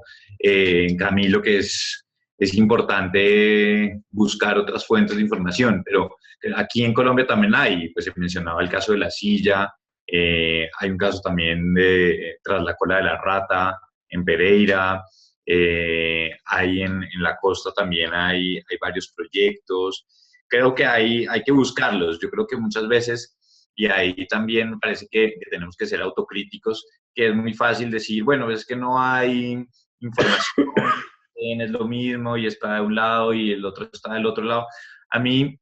Camilo, que es importante buscar otras fuentes de información, pero aquí en Colombia también hay, pues se mencionaba el caso de La Silla, hay un caso también de Tras la cola de la rata, en Pereira, hay en la costa también hay varios proyectos. Creo que hay que buscarlos. Yo creo que muchas veces, y ahí también me parece que tenemos que ser autocríticos, que es muy fácil decir, bueno, es que no hay información, es lo mismo y está de un lado y el otro está del otro lado. A mí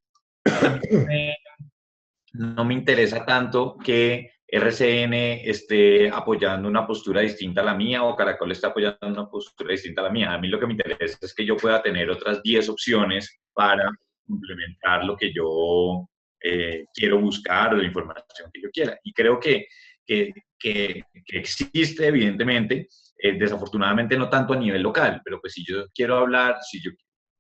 no me interesa tanto que RCN esté apoyando una postura distinta a la mía o Caracol esté apoyando una postura distinta a la mía. A mí lo que me interesa es que yo pueda tener otras 10 opciones para implementar lo que yo quiero buscar o la información que yo quiera. Y creo que existe, evidentemente, desafortunadamente no tanto a nivel local, pero pues si yo quiero hablar, si yo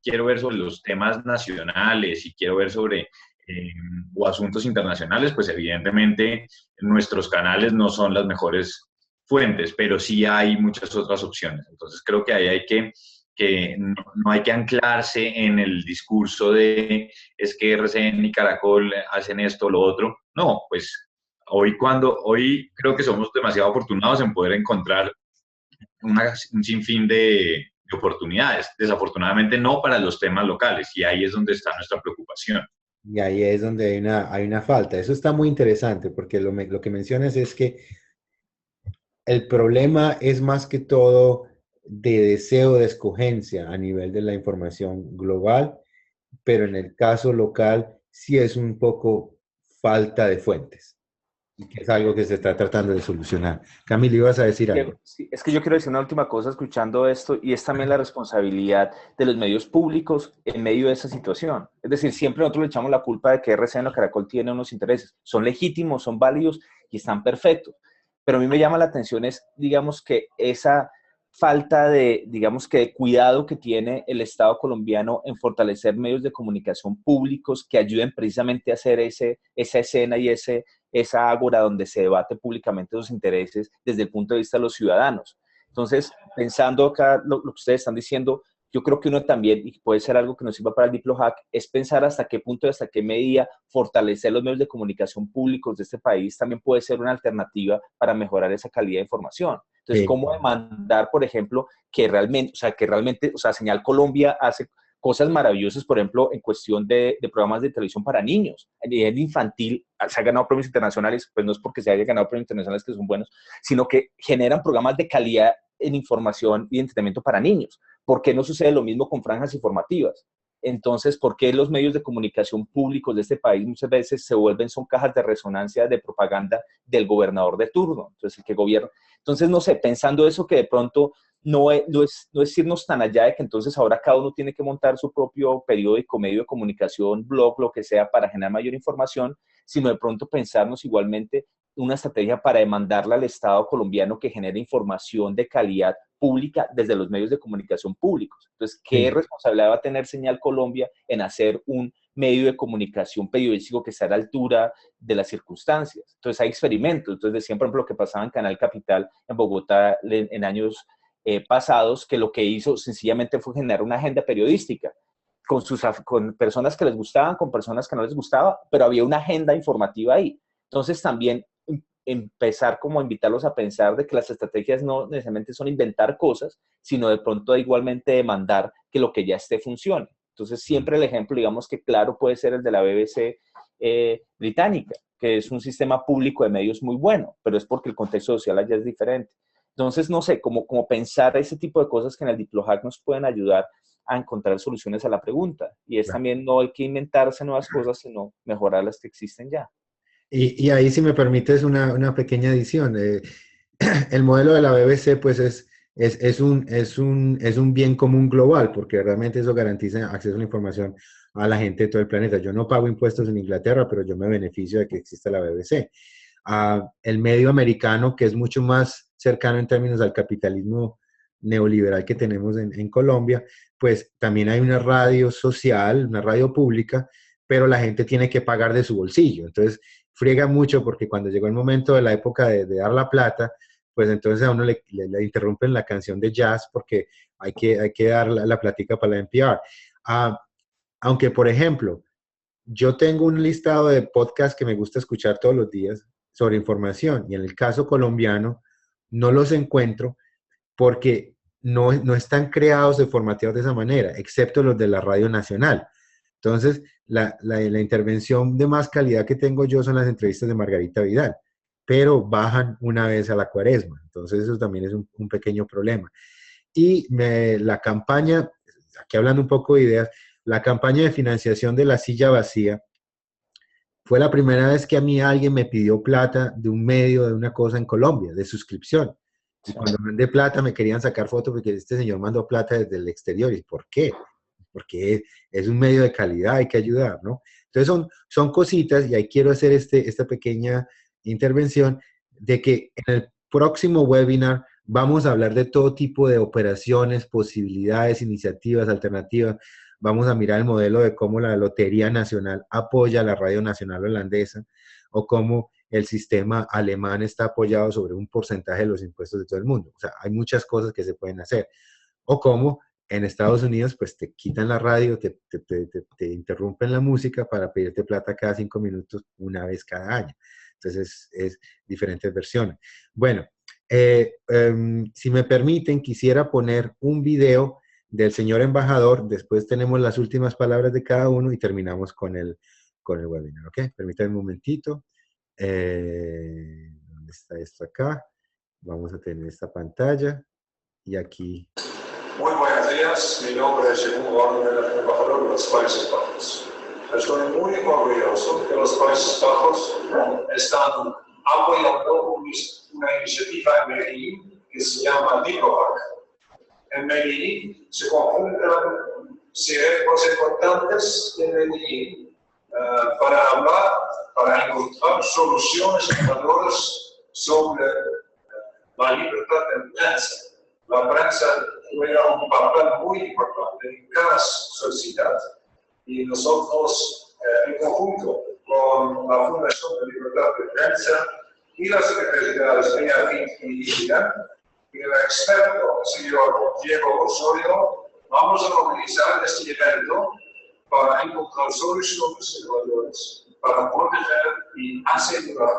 quiero ver sobre los temas nacionales y quiero ver sobre o asuntos internacionales, pues evidentemente nuestros canales no son las mejores fuentes, pero sí hay muchas otras opciones. Entonces creo que ahí hay que no hay que anclarse en el discurso de es que RCN y Caracol hacen esto o lo otro. No, pues hoy creo que somos demasiado afortunados en poder encontrar un sinfín de oportunidades. Desafortunadamente no para los temas locales, y ahí es donde está nuestra preocupación. Y ahí es donde hay una falta. Eso está muy interesante porque lo que mencionas es que el problema es más que todo de deseo de escogencia a nivel de la información global, pero en el caso local sí es un poco falta de fuentes, que es algo que se está tratando de solucionar. Camilo, ibas a decir algo. Sí, es que yo quiero decir una última cosa escuchando esto, y es también la responsabilidad de los medios públicos en medio de esa situación. Es decir, siempre nosotros le echamos la culpa de que RCN o Caracol tiene unos intereses. Son legítimos, son válidos y están perfectos. Pero a mí me llama la atención digamos, que esa falta digamos, que de cuidado que tiene el Estado colombiano en fortalecer medios de comunicación públicos que ayuden precisamente a hacer esa escena y esa ágora donde se debate públicamente los intereses desde el punto de vista de los ciudadanos. Entonces, pensando acá lo que ustedes están diciendo, yo creo que uno también, y puede ser algo que nos sirva para el DiploHack, es pensar hasta qué punto y hasta qué medida fortalecer los medios de comunicación públicos de este país también puede ser una alternativa para mejorar esa calidad de información. Entonces, Sí. ¿cómo demandar, por ejemplo, que realmente, Señal Colombia hace cosas maravillosas, por ejemplo, en cuestión de programas de televisión para niños? A nivel infantil, se ha ganado premios internacionales, pues no es porque se haya ganado premios internacionales que son buenos, sino que generan programas de calidad en información y entretenimiento para niños. ¿Por qué no sucede lo mismo con franjas informativas? Entonces, ¿por qué los medios de comunicación públicos de este país muchas veces son cajas de resonancia de propaganda del gobernador de turno? Entonces, el que gobierna. Entonces, no sé, pensando eso que de pronto no es irnos tan allá de que entonces ahora cada uno tiene que montar su propio periódico, medio de comunicación, blog, lo que sea, para generar mayor información, sino de pronto pensarnos igualmente una estrategia para demandarle al Estado colombiano que genere información de calidad pública desde los medios de comunicación públicos. Entonces, ¿qué responsabilidad va a tener Señal Colombia en hacer un medio de comunicación periodístico que esté a la altura de las circunstancias? Entonces, hay experimentos. Entonces, decían, por ejemplo, lo que pasaba en Canal Capital en Bogotá en años pasados, que lo que hizo sencillamente fue generar una agenda periodística con personas que les gustaban, con personas que no les gustaba, pero había una agenda informativa ahí. Entonces, también empezar como a invitarlos a pensar de que las estrategias no necesariamente son inventar cosas, sino de pronto igualmente demandar que lo que ya esté funcione. Entonces, siempre el ejemplo, digamos que claro, puede ser el de la BBC británica, que es un sistema público de medios muy bueno, pero es porque el contexto social allá es diferente. Entonces, no sé, como pensar ese tipo de cosas que en el DiploHack nos pueden ayudar a encontrar soluciones a la pregunta. Y es también no hay que inventarse nuevas cosas, sino mejorar las que existen ya. Y ahí, si me permites, una pequeña adición. El modelo de la BBC, pues, es un bien común global, porque realmente eso garantiza acceso a la información a la gente de todo el planeta. Yo no pago impuestos en Inglaterra, pero yo me beneficio de que exista la BBC. El medio americano, que es mucho más cercano en términos al capitalismo neoliberal que tenemos en Colombia, pues también hay una radio social, una radio pública, pero la gente tiene que pagar de su bolsillo. Entonces, friega mucho porque cuando llegó el momento de la época de dar la plata, pues entonces a uno le interrumpen la canción de jazz porque hay que dar la plática para la NPR. Aunque, por ejemplo, yo tengo un listado de podcasts que me gusta escuchar todos los días sobre información, y en el caso colombiano no los encuentro porque no están creados y formateados de esa manera, excepto los de la Radio Nacional. Entonces, la intervención de más calidad que tengo yo son las entrevistas de Margarita Vidal, pero bajan una vez a la cuaresma. Entonces, eso también es un pequeño problema. Y la campaña, aquí hablando un poco de ideas, la campaña de financiación de La Silla Vacía fue la primera vez que a mí alguien me pidió plata de un medio, de una cosa en Colombia, de suscripción. Y cuando mandé plata me querían sacar fotos porque este señor mandó plata desde el exterior. ¿Y por qué? Porque es un medio de calidad, hay que ayudar, ¿no? Entonces son cositas, y ahí quiero hacer esta pequeña intervención de que en el próximo webinar vamos a hablar de todo tipo de operaciones, posibilidades, iniciativas, alternativas. Vamos a mirar el modelo de cómo la Lotería Nacional apoya a la Radio Nacional Holandesa, o cómo el sistema alemán está apoyado sobre un porcentaje de los impuestos de todo el mundo. O sea, hay muchas cosas que se pueden hacer. O cómo en Estados Unidos, pues te quitan la radio, te interrumpen la música para pedirte plata cada 5 minutos, una vez cada año. Entonces, es diferentes versiones. Bueno, si me permiten, quisiera poner un video del señor embajador. Después tenemos las últimas palabras de cada uno y terminamos con el webinar, ¿ok? Permítanme un momentito. ¿Dónde está esto acá? Vamos a tener esta pantalla y aquí. Muy buenos días, mi nombre es Segundo Orden, embajador de los Países Bajos. Estoy muy orgulloso de que los Países Bajos están apoyando una iniciativa en Medellín que se llama DiploHack. En Medellín se conjuntan cerebros importantes de Medellín para hablar, para encontrar soluciones innovadoras sobre la libertad de prensa. La prensa juega un papel muy importante en cada sociedad, y nosotros, en conjunto con la Fundación de Libertad de Prensa y la Secretaría de España y el experto, el señor Diego Osorio, Vamos a organizar este evento para encontrar soluciones innovadoras para proteger y asegurar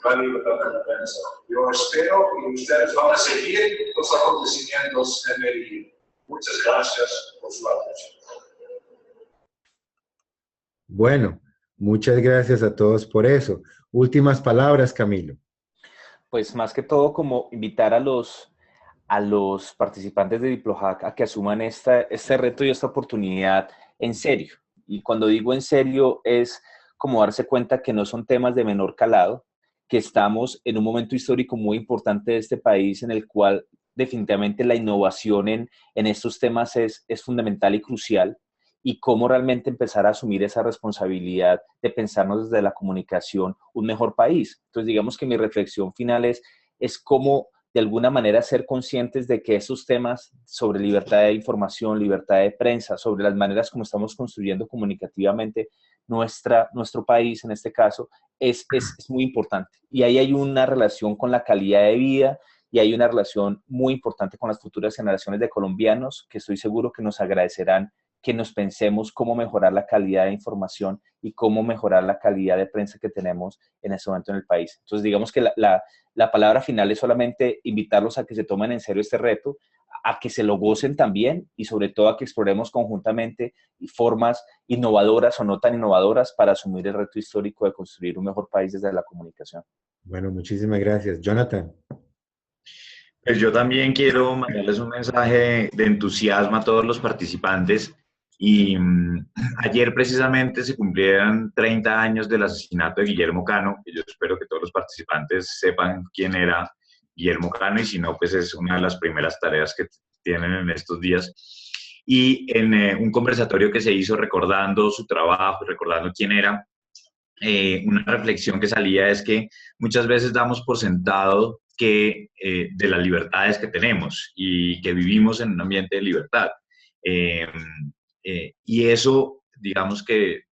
la libertad de la prensa. Yo espero que ustedes van a seguir los acontecimientos en Medellín. Muchas gracias por su atención. Bueno, muchas gracias a todos por eso. Últimas palabras, Camilo. Pues más que todo como invitar a los participantes de DiploHack a que asuman este reto y esta oportunidad en serio. Y cuando digo en serio es como darse cuenta que no son temas de menor calado, que estamos en un momento histórico muy importante de este país en el cual definitivamente la innovación en estos temas es fundamental y crucial, y cómo realmente empezar a asumir esa responsabilidad de pensarnos desde la comunicación un mejor país. Entonces, digamos que mi reflexión final es cómo de alguna manera ser conscientes de que esos temas sobre libertad de información, libertad de prensa, sobre las maneras como estamos construyendo comunicativamente nuestro país, en este caso, es muy importante. Y ahí hay una relación con la calidad de vida y hay una relación muy importante con las futuras generaciones de colombianos que estoy seguro que nos agradecerán que nos pensemos cómo mejorar la calidad de información y cómo mejorar la calidad de prensa que tenemos en este momento en el país. Entonces, digamos que la palabra final es solamente invitarlos a que se tomen en serio este reto, a que se lo gocen también y sobre todo a que exploremos conjuntamente formas innovadoras o no tan innovadoras para asumir el reto histórico de construir un mejor país desde la comunicación. Bueno, muchísimas gracias. Jonathan. Pues yo también quiero mandarles un mensaje de entusiasmo a todos los participantes. Y ayer precisamente se cumplieron 30 años del asesinato de Guillermo Cano, y yo espero que todos los participantes sepan quién era Guillermo Cano, y si no, pues es una de las primeras tareas que tienen en estos días. Y en un conversatorio que se hizo recordando su trabajo, recordando quién era, una reflexión que salía es que muchas veces damos por sentado que de las libertades que tenemos y que vivimos en un ambiente de libertad. Y eso, digamos que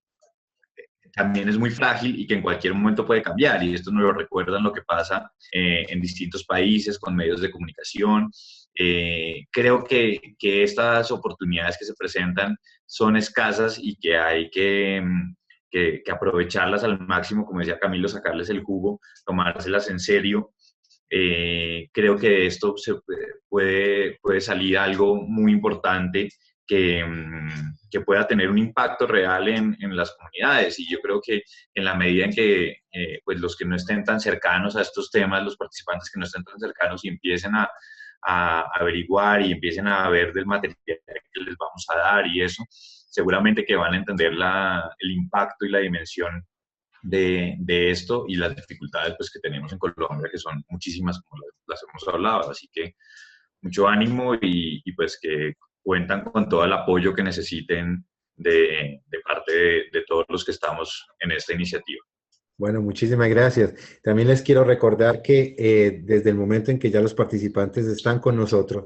también es muy frágil y que en cualquier momento puede cambiar. Y esto nos lo recuerdan lo que pasa en distintos países con medios de comunicación. Creo que estas oportunidades que se presentan son escasas y que hay que aprovecharlas al máximo, como decía Camilo, sacarles el jugo, tomárselas en serio. Creo que de esto puede salir algo muy importante que pueda tener un impacto real en las comunidades. Y yo creo que en la medida en que pues los que no estén tan cercanos a estos temas, los participantes que no estén tan cercanos y empiecen a averiguar y empiecen a ver del material que les vamos a dar y eso, seguramente que van a entender el impacto y la dimensión de esto y las dificultades pues, que tenemos en Colombia, que son muchísimas, como las hemos hablado. Así que mucho ánimo y pues que cuentan con todo el apoyo que necesiten de parte de todos los que estamos en esta iniciativa. Bueno, muchísimas gracias. También les quiero recordar que desde el momento en que ya los participantes están con nosotros,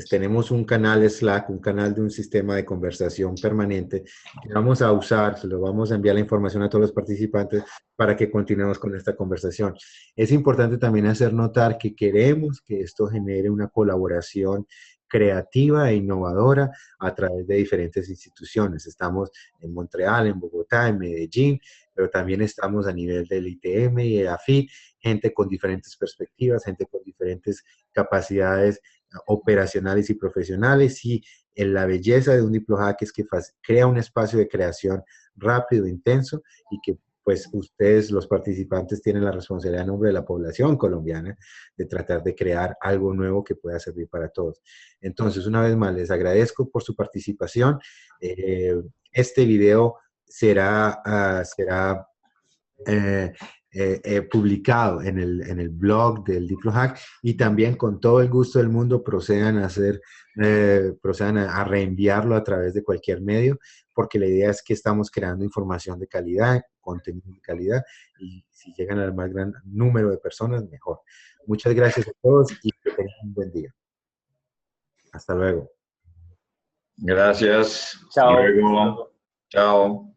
tenemos un canal Slack, un canal de un sistema de conversación permanente que vamos a usar, se lo vamos a enviar la información a todos los participantes para que continuemos con esta conversación. Es importante también hacer notar que queremos que esto genere una colaboración creativa e innovadora a través de diferentes instituciones. Estamos en Montreal, en Bogotá, en Medellín, pero también estamos a nivel del ITM y de AFIT, gente con diferentes perspectivas, gente con diferentes capacidades operacionales y profesionales, y en la belleza de un DiploHack es que crea un espacio de creación rápido, intenso, y que pues ustedes, los participantes, tienen la responsabilidad en nombre de la población colombiana de tratar de crear algo nuevo que pueda servir para todos. Entonces, una vez más, les agradezco por su participación. Este video será publicado en el blog del DiploHack, y también con todo el gusto del mundo procedan a reenviarlo a través de cualquier medio, porque la idea es que estamos creando información de calidad, contenido de calidad, y si llegan al más gran número de personas, mejor. Muchas gracias a todos y que tengan un buen día. Hasta luego. Gracias. Chao. Hasta luego. Chao.